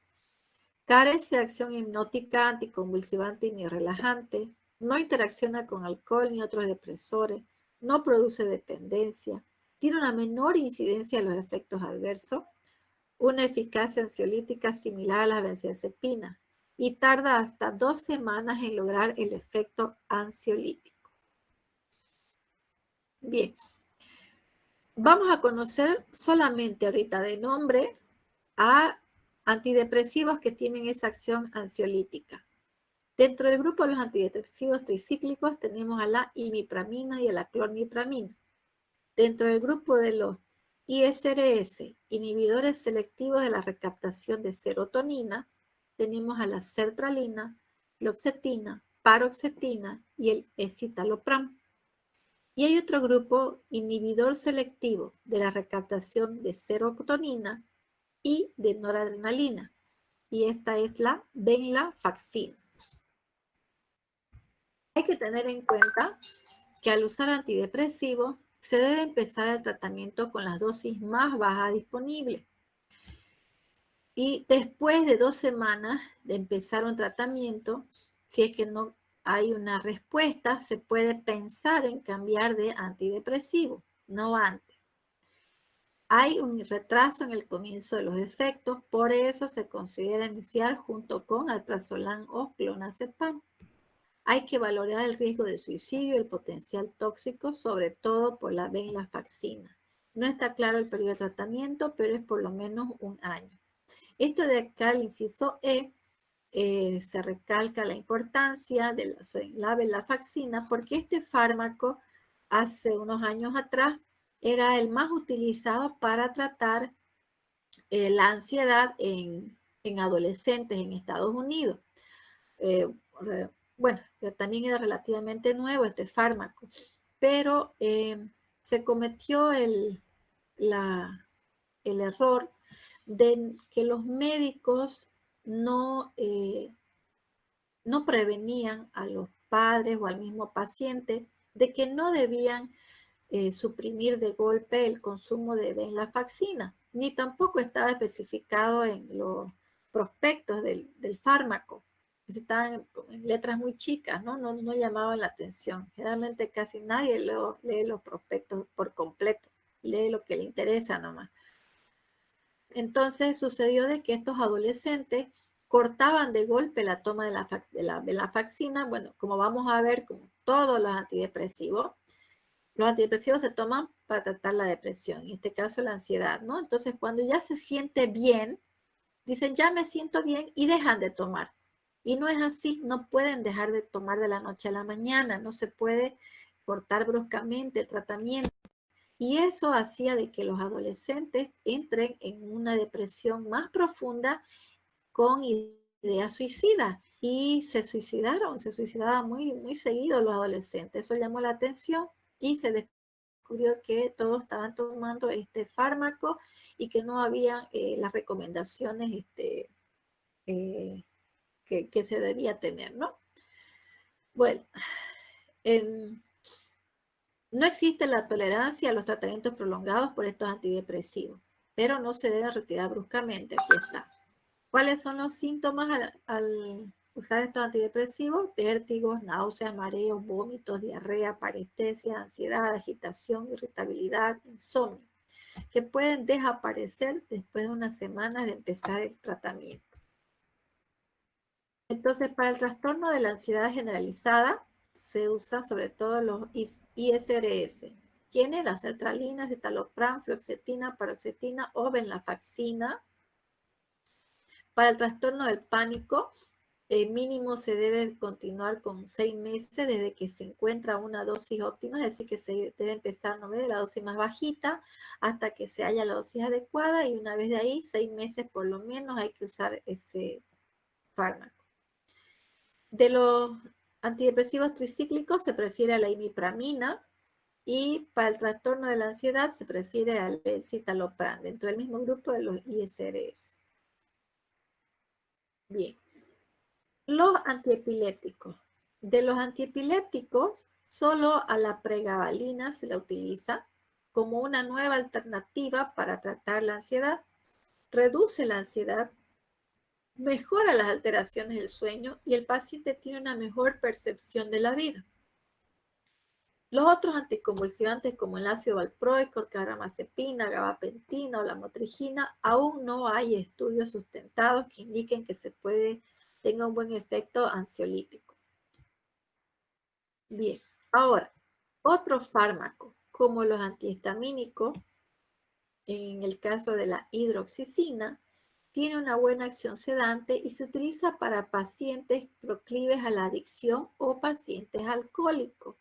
carece de acción hipnótica, anticonvulsivante ni relajante, no interacciona con alcohol ni otros depresores, no produce dependencia, tiene una menor incidencia de los efectos adversos, una eficacia ansiolítica similar a las benzodiazepinas y tarda hasta 2 semanas en lograr el efecto ansiolítico. Bien, vamos a conocer solamente ahorita de nombre a antidepresivos que tienen esa acción ansiolítica. Dentro del grupo de los antidepresivos tricíclicos tenemos a la imipramina y a la clormipramina. Dentro del grupo de los ISRS, inhibidores selectivos de la recaptación de serotonina, tenemos a la sertralina, fluoxetina, paroxetina y el escitalopram. Y hay otro grupo, inhibidor selectivo de la recaptación de serotonina y de noradrenalina, y esta es la venlafaxina. Hay que tener en cuenta que al usar antidepresivos se debe empezar el tratamiento con las dosis más bajas disponibles. Y después de 2 semanas de empezar un tratamiento, si es que no hay una respuesta, se puede pensar en cambiar de antidepresivo, no antes. Hay un retraso en el comienzo de los efectos, por eso se considera iniciar junto con alprazolam o clonazepam. Hay que valorar el riesgo de suicidio y el potencial tóxico, sobre todo por la venlafaxina. No está claro el periodo de tratamiento, pero es por lo menos 1 año. Esto de acá, el inciso E, se recalca la importancia de la venlafaxina porque este fármaco hace unos años atrás era el más utilizado para tratar la ansiedad en adolescentes en Estados Unidos. Bueno, también era relativamente nuevo este fármaco, pero se cometió el error de que los médicos no prevenían a los padres o al mismo paciente de que no debían suprimir de golpe el consumo de venlafaxina, ni tampoco estaba especificado en los prospectos del fármaco. Estaban en letras muy chicas, ¿no? No llamaban la atención. Generalmente casi nadie lee los prospectos por completo, lee lo que le interesa nomás. Entonces sucedió de que estos adolescentes cortaban de golpe la toma de la venlafaxina. Bueno, como vamos a ver, como todos los antidepresivos se toman para tratar la depresión, en este caso la ansiedad, ¿no? Entonces, cuando ya se siente bien, dicen, ya me siento bien y dejan de tomar. Y no es así, no pueden dejar de tomar de la noche a la mañana, no se puede cortar bruscamente el tratamiento. Y eso hacía de que los adolescentes entren en una depresión más profunda con ideas suicidas. Y se suicidaban muy seguido los adolescentes. Eso llamó la atención y se descubrió que todos estaban tomando este fármaco y que no había las recomendaciones que se debía tener, ¿no? Bueno, no existe la tolerancia a los tratamientos prolongados por estos antidepresivos, pero no se debe retirar bruscamente. Aquí está. ¿Cuáles son los síntomas al usar estos antidepresivos? Vértigos, náuseas, mareos, vómitos, diarrea, parestesia, ansiedad, agitación, irritabilidad, insomnio, que pueden desaparecer después de unas semanas de empezar el tratamiento. Entonces, para el trastorno de la ansiedad generalizada, se usan sobre todo los ISRS. ¿Quiénes? La sertralina, citalopram, fluoxetina, paroxetina o venlafaxina. Para el trastorno del pánico, mínimo se debe continuar con 6 meses desde que se encuentra una dosis óptima, es decir, que se debe empezar no de la dosis más bajita hasta que se haya la dosis adecuada, y una vez de ahí, 6 meses por lo menos hay que usar ese fármaco. De los antidepresivos tricíclicos se prefiere la imipramina, y para el trastorno de la ansiedad se prefiere al citalopram, dentro del mismo grupo de los ISRS. Bien. Los antiepilépticos. De los antiepilépticos, solo a la pregabalina se la utiliza como una nueva alternativa para tratar la ansiedad. Reduce la ansiedad, mejora las alteraciones del sueño y el paciente tiene una mejor percepción de la vida. Los otros anticonvulsivantes como el ácido valproico, carbamazepina, gabapentina o la motrigina, aún no hay estudios sustentados que indiquen que tenga un buen efecto ansiolítico. Bien, ahora, otros fármacos como los antihistamínicos, en el caso de la hidroxicina, tiene una buena acción sedante y se utiliza para pacientes proclives a la adicción o pacientes alcohólicos.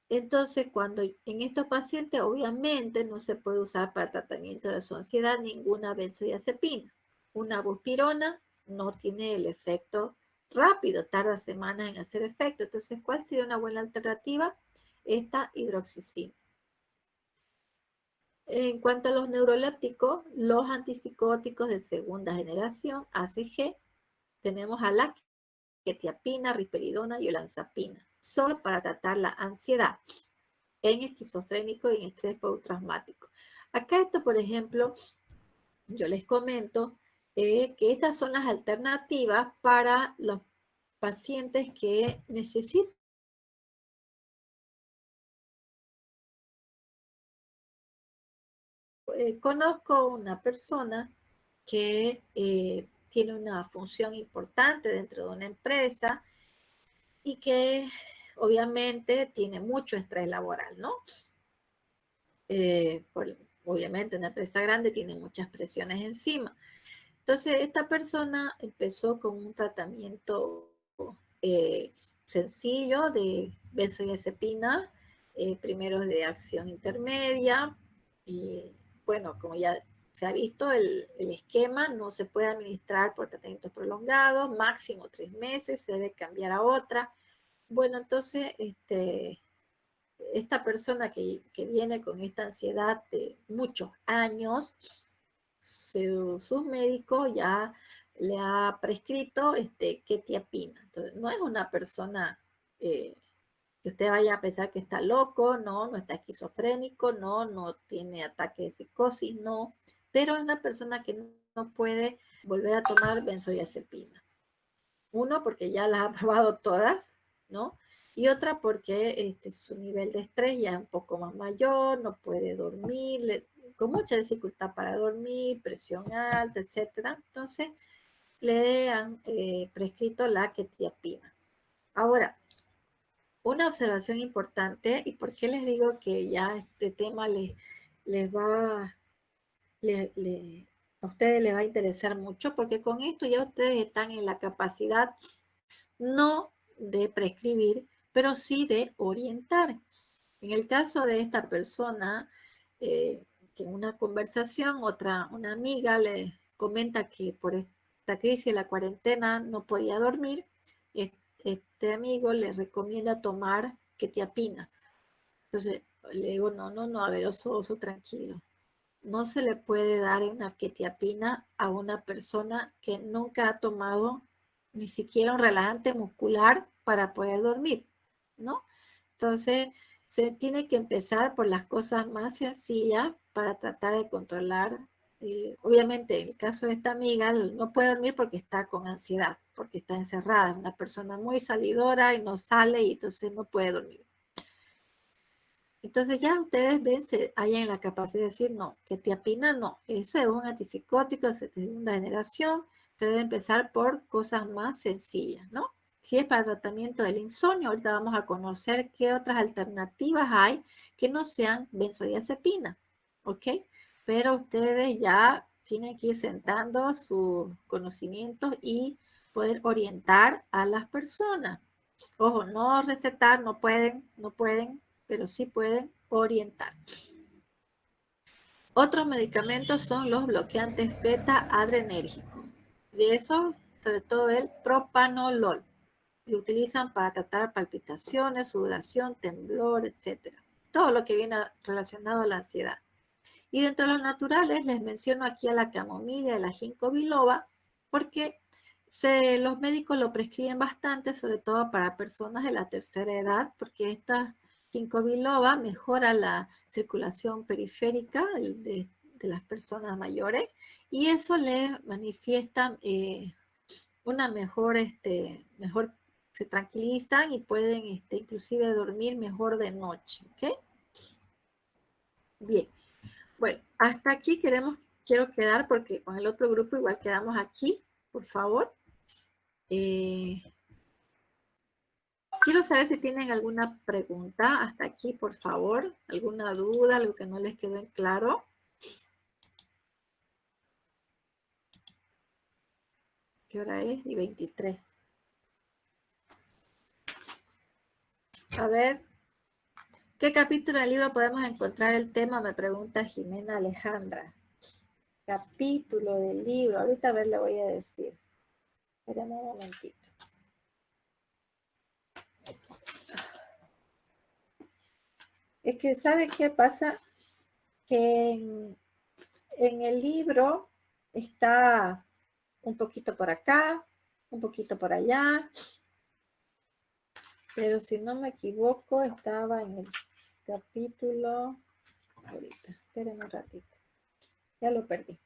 Entonces, cuando en estos pacientes obviamente no se puede usar para el tratamiento de su ansiedad ninguna benzodiazepina. Una buspirona no tiene el efecto rápido, tarda semanas en hacer efecto. Entonces, ¿cuál sería una buena alternativa? Esta hidroxicina. En cuanto a los neurolépticos, los antipsicóticos de segunda generación, ACG, tenemos a la quetiapina, risperidona y olanzapina, solo para tratar la ansiedad en esquizofrénico y en estrés postraumático. Acá esto, por ejemplo, yo les comento que estas son las alternativas para los pacientes que necesitan. Conozco una persona que tiene una función importante dentro de una empresa y que obviamente tiene mucho estrés laboral, ¿no? Obviamente una empresa grande tiene muchas presiones encima. Entonces esta persona empezó con un tratamiento sencillo de benzodiazepina, primero de acción intermedia, y bueno, como ya se ha visto el esquema, no se puede administrar por tratamientos prolongados, máximo 3 meses, se debe cambiar a otra. Bueno, entonces esta persona que viene con esta ansiedad de muchos años, sus médicos ya le ha prescrito quetiapina. Entonces, no es una persona que usted vaya a pensar que está loco, no está esquizofrénico, no tiene ataque de psicosis, no, pero es una persona que no puede volver a tomar benzodiazepina. Uno, porque ya las ha probado todas, ¿no? Y otra porque su nivel de estrés ya es un poco más mayor, no puede dormir, con mucha dificultad para dormir, presión alta, etc. Entonces, le han prescrito la quetiapina. Ahora, una observación importante, y por qué les digo que ya este tema les va, a ustedes les va a interesar mucho, porque con esto ya ustedes están en la capacidad no de prescribir, pero sí de orientar. En el caso de esta persona, que en una conversación, una amiga le comenta que por esta crisis de la cuarentena no podía dormir, este amigo le recomienda tomar quetiapina. Entonces le digo, no, a ver, oso, tranquilo. No se le puede dar una quetiapina a una persona que nunca ha tomado ni siquiera un relajante muscular para poder dormir, ¿no? Entonces, se tiene que empezar por las cosas más sencillas para tratar de controlar. Obviamente, en el caso de esta amiga, no puede dormir porque está con ansiedad, porque está encerrada, es una persona muy salidora y no sale y entonces no puede dormir. Entonces ya ustedes ven, se hallan la capacidad de decir, no, quetiapina no, ese es un antipsicótico de segunda generación, se debe empezar por cosas más sencillas, ¿no? Si es para tratamiento del insomnio, ahorita vamos a conocer qué otras alternativas hay que no sean benzodiazepina, ¿ok? Pero ustedes ya tienen que ir sentando sus conocimientos y poder orientar a las personas. Ojo, no recetar, no pueden, pero sí pueden orientar. Otros medicamentos son los bloqueantes beta-adrenérgicos. De eso, sobre todo el propanolol. Lo utilizan para tratar palpitaciones, sudoración, temblor, etc. Todo lo que viene relacionado a la ansiedad. Y dentro de los naturales les menciono aquí a la camomilla y a la ginkgo biloba, porque los médicos lo prescriben bastante, sobre todo para personas de la tercera edad, porque esta ginkgo biloba mejora la circulación periférica de las personas mayores y eso les manifiesta una mejor, se tranquilizan y pueden inclusive dormir mejor de noche, ¿ok? Bien. Bueno, hasta aquí quiero quedar porque con el otro grupo igual quedamos aquí, por favor. Quiero saber si tienen alguna pregunta hasta aquí, por favor. ¿Alguna duda, algo que no les quedó en claro? ¿Qué hora es? Y 23. A ver, ¿qué capítulo del libro podemos encontrar el tema? Me pregunta Jimena Alejandra. Capítulo del libro. Ahorita a ver, le voy a decir. Espérame un momentito. Es que, ¿sabe qué pasa? Que en el libro está un poquito por acá, un poquito por allá, pero si no me equivoco estaba en el capítulo, ahorita, espérenme un ratito, ya lo perdí.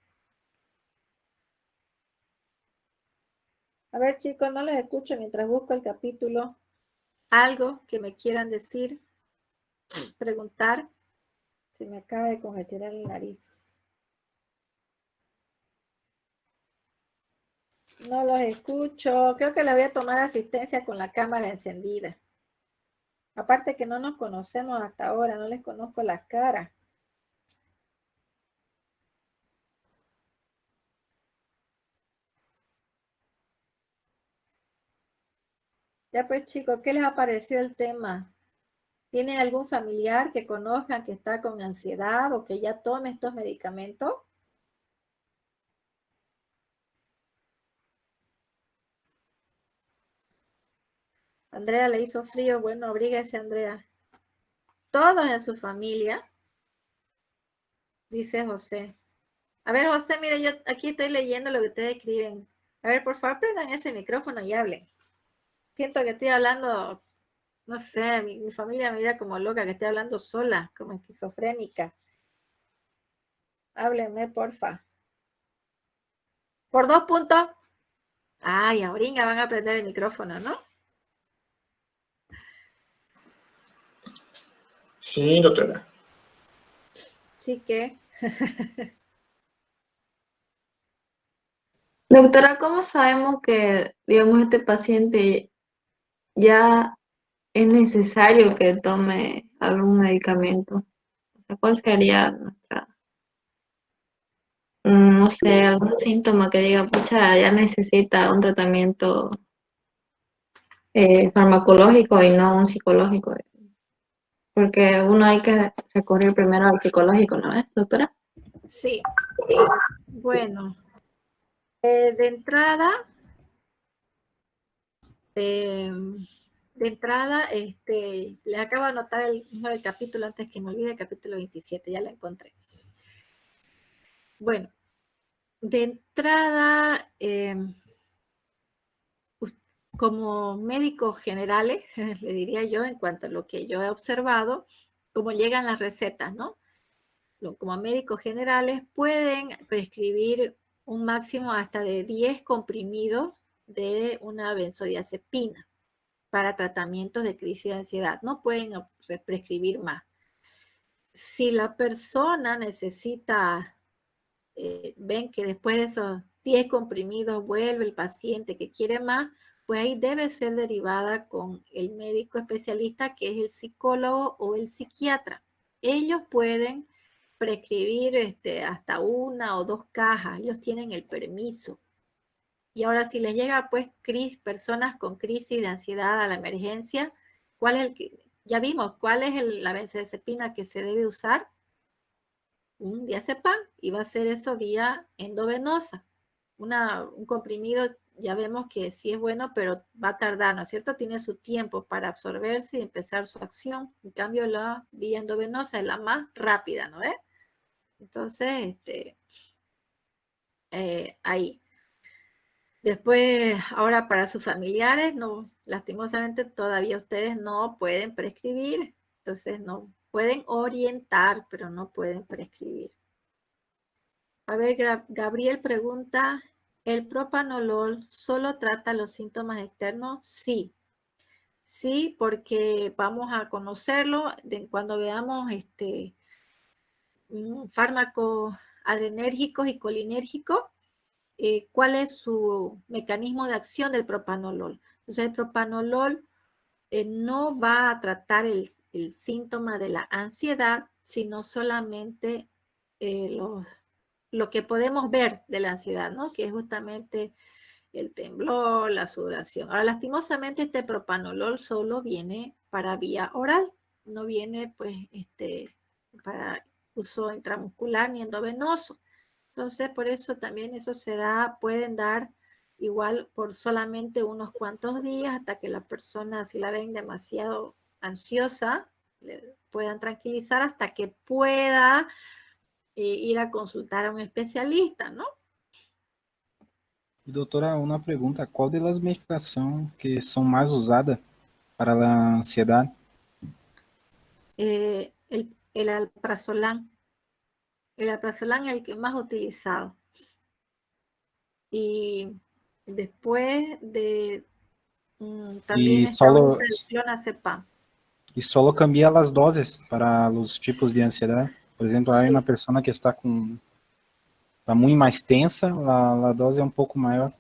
A ver chicos, no les escucho mientras busco el capítulo. Algo que me quieran decir, preguntar, se me acaba de congestionar la nariz. No los escucho, creo que le voy a tomar asistencia con la cámara encendida. Aparte que no nos conocemos hasta ahora, no les conozco las caras. Ya pues chicos, ¿qué les ha parecido el tema? ¿Tienen algún familiar que conozcan que está con ansiedad o que ya tome estos medicamentos? Andrea le hizo frío, bueno, abríguese Andrea. Todos en su familia, dice José. A ver, José, mire, yo aquí estoy leyendo lo que ustedes escriben. A ver, por favor, prendan ese micrófono y hablen. Siento que estoy hablando, no sé, mi familia me mira como loca, que estoy hablando sola, como esquizofrénica. Háblenme, porfa. ¿Por 2 puntos? Ay, ahorita van a prender el micrófono, ¿no? Sí, doctora. Sí que. Doctora, ¿cómo sabemos que, digamos, este paciente ya es necesario que tome algún medicamento? O sea, ¿cuál sería nuestra, no sé, algún síntoma que diga, pucha, ya necesita un tratamiento farmacológico y no un psicológico? Porque uno hay que recurrir primero al psicológico, ¿no es, doctora? Sí. Bueno, de entrada, les acabo de anotar el capítulo antes que me olvide, el capítulo 27, ya lo encontré. Bueno, de entrada, como médicos generales, le diría yo, en cuanto a lo que yo he observado, cómo llegan las recetas, ¿no? Como médicos generales pueden prescribir un máximo hasta de 10 comprimidos de una benzodiazepina para tratamientos de crisis de ansiedad. No pueden prescribir más. Si la persona necesita, ven que después de esos 10 comprimidos vuelve el paciente que quiere más, pues ahí debe ser derivada con el médico especialista, que es el psicólogo o el psiquiatra. Ellos pueden prescribir hasta 1 o 2 cajas, ellos tienen el permiso. Y ahora si les llega pues personas con crisis de ansiedad a la emergencia, ¿cuál es ya vimos cuál es la benzodiazepina que se debe usar? Un diazepam, y va a ser eso vía endovenosa. Un comprimido ya vemos que sí es bueno, pero va a tardar, ¿no es cierto? Tiene su tiempo para absorberse y empezar su acción. En cambio, la vía endovenosa es la más rápida, ¿no ves? Entonces, ahí. Después, ahora para sus familiares, no, lastimosamente todavía ustedes no pueden prescribir, entonces no pueden orientar, pero no pueden prescribir. A ver, Gabriel pregunta, ¿el propanolol solo trata los síntomas externos? Sí, sí, porque vamos a conocerlo cuando veamos fármacos adrenérgicos y colinérgicos. ¿Cuál es su mecanismo de acción del propanolol? Entonces, el propanolol no va a tratar el síntoma de la ansiedad, sino solamente lo que podemos ver de la ansiedad, ¿no? Que es justamente el temblor, la sudoración. Ahora, lastimosamente, este propanolol solo viene para vía oral, no viene, pues, para uso intramuscular ni endovenoso. Entonces, por eso también eso pueden dar igual por solamente unos cuantos días hasta que la persona, si la ven demasiado ansiosa, le puedan tranquilizar hasta que pueda ir a consultar a un especialista, ¿no? E, doutora, uma pergunta: qual das medicações que são mais usadas para a ansiedade? El alprazolam. El alprazolam es el que más utilizado. Y después también E está solo, ahorita el clonazepam. e solo cambia as doses para os tipos de ansiedade? Por exemplo, há uma Sí, pessoa que está muito mais tensa, a dose é um pouco maior.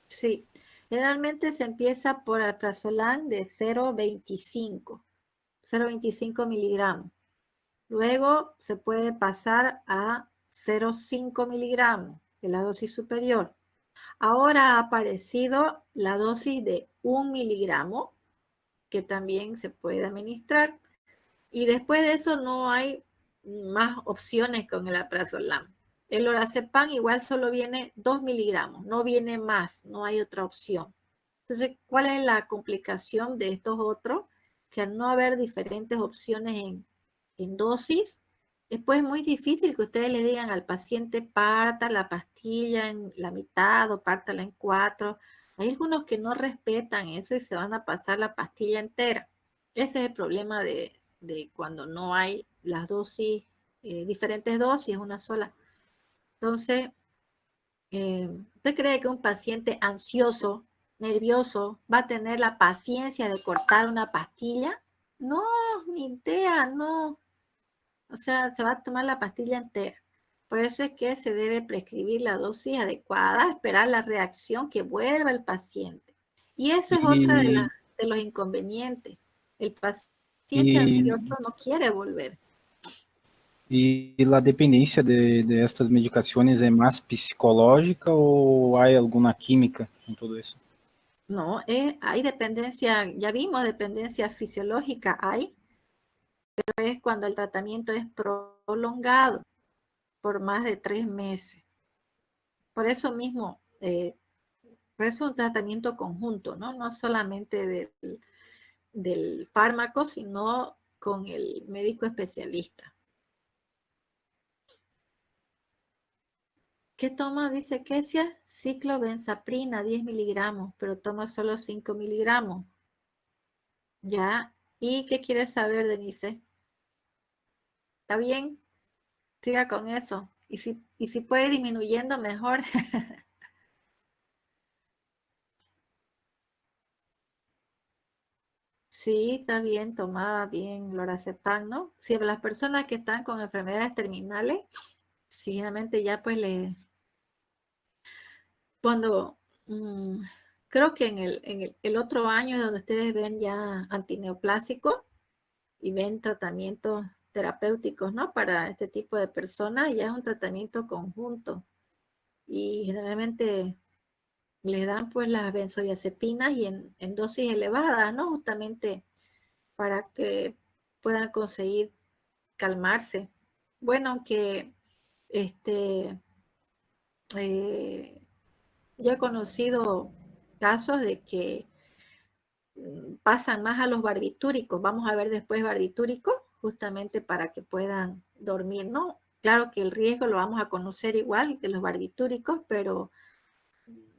sí. Generalmente se empieza por alprazolam de 0,25 miligramos. Luego se puede pasar a 0,5 miligramos, que es la dosis superior. Ahora ha aparecido la dosis de 1 miligramo, que también se puede administrar. Y después de eso no hay más opciones con el alprazolam. El lorazepam igual solo viene 2 miligramos, no viene más, no hay otra opción. Entonces, ¿cuál es la complicación de estos otros? Que al no haber diferentes opciones en dosis, después es muy difícil que ustedes le digan al paciente parta la pastilla en la mitad o pártala en 4. Hay algunos que no respetan eso y se van a pasar la pastilla entera. Ese es el problema de cuando no hay las dosis, diferentes dosis, una sola. Entonces, ¿usted cree que un paciente ansioso, nervioso, va a tener la paciencia de cortar una pastilla? No, ni idea, no. O sea, se va a tomar la pastilla entera. Por eso es que se debe prescribir la dosis adecuada, esperar la reacción que vuelva el paciente. Y eso es otra E, de los inconvenientes. El paciente e, ansioso no quiere volver. e a dependência de estas medicações é mais psicológica ou há alguma química em tudo isso? No, hay dependencia, ya vimos dependencia fisiológica, pero es cuando el tratamiento es prolongado por más de 3 meses. Por eso mismo, por eso un tratamiento conjunto, ¿no? No solamente del fármaco, sino con el médico especialista. ¿Qué toma? Dice Kesia, ciclobenzaprina, 10 miligramos, pero toma solo 5 miligramos. Ya. ¿Y qué quieres saber, Denise? ¿Está bien? Siga con eso. Y si puede disminuyendo, mejor. Sí, está bien, tomaba bien lorazepam, ¿no? Si las personas que están con enfermedades terminales, sí, realmente ya pues cuando creo que en el otro año es donde ustedes ven ya antineoplásicos y ven tratamientos terapéuticos, ¿no? Para este tipo de personas, ya es un tratamiento conjunto. Y generalmente les dan pues las benzodiazepinas y en dosis elevadas, ¿no? Justamente para que puedan conseguir calmarse. Bueno, aunque yo he conocido casos de que pasan más a los barbitúricos. Vamos a ver después barbitúricos, justamente para que puedan dormir, ¿no? Claro que el riesgo lo vamos a conocer igual que los barbitúricos, pero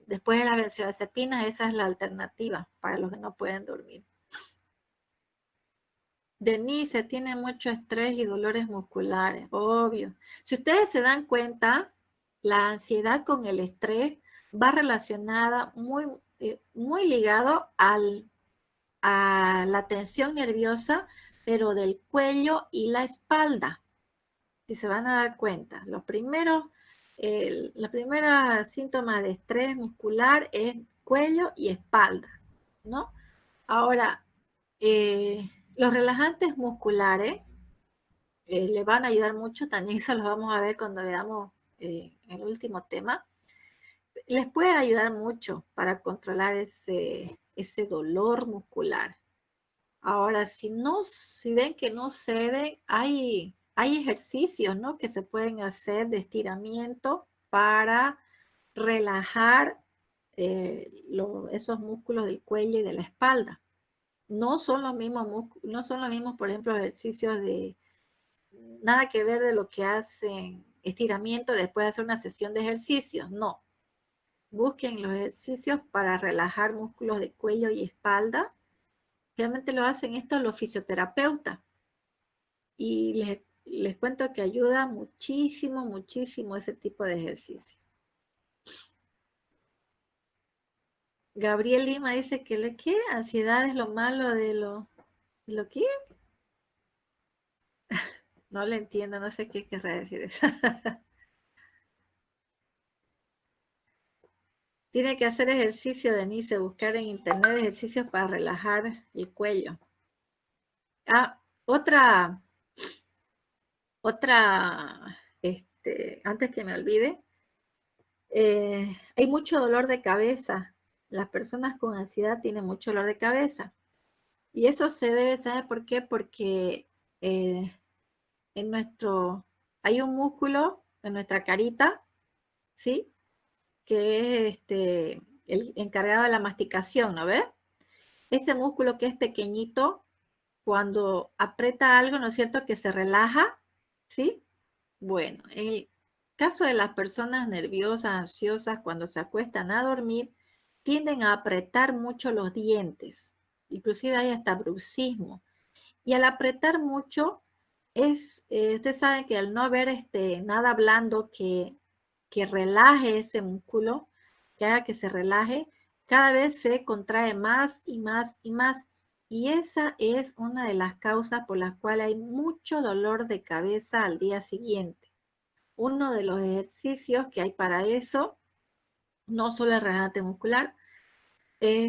después de la benzodiazepina, esa es la alternativa para los que no pueden dormir. Denise tiene mucho estrés y dolores musculares, obvio. Si ustedes se dan cuenta, la ansiedad con el estrés va relacionada muy ligado a la tensión nerviosa, pero del cuello y la espalda. Si se van a dar cuenta, los primeros síntomas de estrés muscular es cuello y espalda, ¿no? Ahora, los relajantes musculares le van a ayudar mucho, también eso lo vamos a ver cuando veamos el último tema. Les pueden ayudar mucho para controlar ese dolor muscular. Ahora, si ven que no ceden, hay ejercicios, ¿no? Que se pueden hacer de estiramiento para relajar esos músculos del cuello y de la espalda. No son los mismos, por ejemplo, ejercicios de nada que ver de lo que hacen estiramiento después de hacer una sesión de ejercicios. No. Busquen los ejercicios para relajar músculos de cuello y espalda. Realmente lo hacen esto los fisioterapeutas. Y les cuento que ayuda muchísimo, muchísimo ese tipo de ejercicio. Gabriel Lima dice que ¿qué? Ansiedad es lo malo de lo ¿qué? No le entiendo, no sé qué querrá decir eso. Tiene que hacer ejercicio, Denise, buscar en internet ejercicios para relajar el cuello. Ah, otra, antes que me olvide, hay mucho dolor de cabeza. Las personas con ansiedad tienen mucho dolor de cabeza. Y eso se debe, ¿sabe por qué? Porque hay un músculo en nuestra carita, ¿sí? Que es el encargado de la masticación, ¿no ves? Ese músculo que es pequeñito, cuando aprieta algo, ¿no es cierto? Que se relaja, ¿sí? Bueno, en el caso de las personas nerviosas, ansiosas, cuando se acuestan a dormir, tienden a apretar mucho los dientes. Inclusive hay hasta bruxismo. Y al apretar mucho, ustedes saben que al no haber nada blando que relaje ese músculo, que haga que se relaje, cada vez se contrae más y más y más. Y esa es una de las causas por las cuales hay mucho dolor de cabeza al día siguiente. Uno de los ejercicios que hay para eso, no solo el relajante muscular, es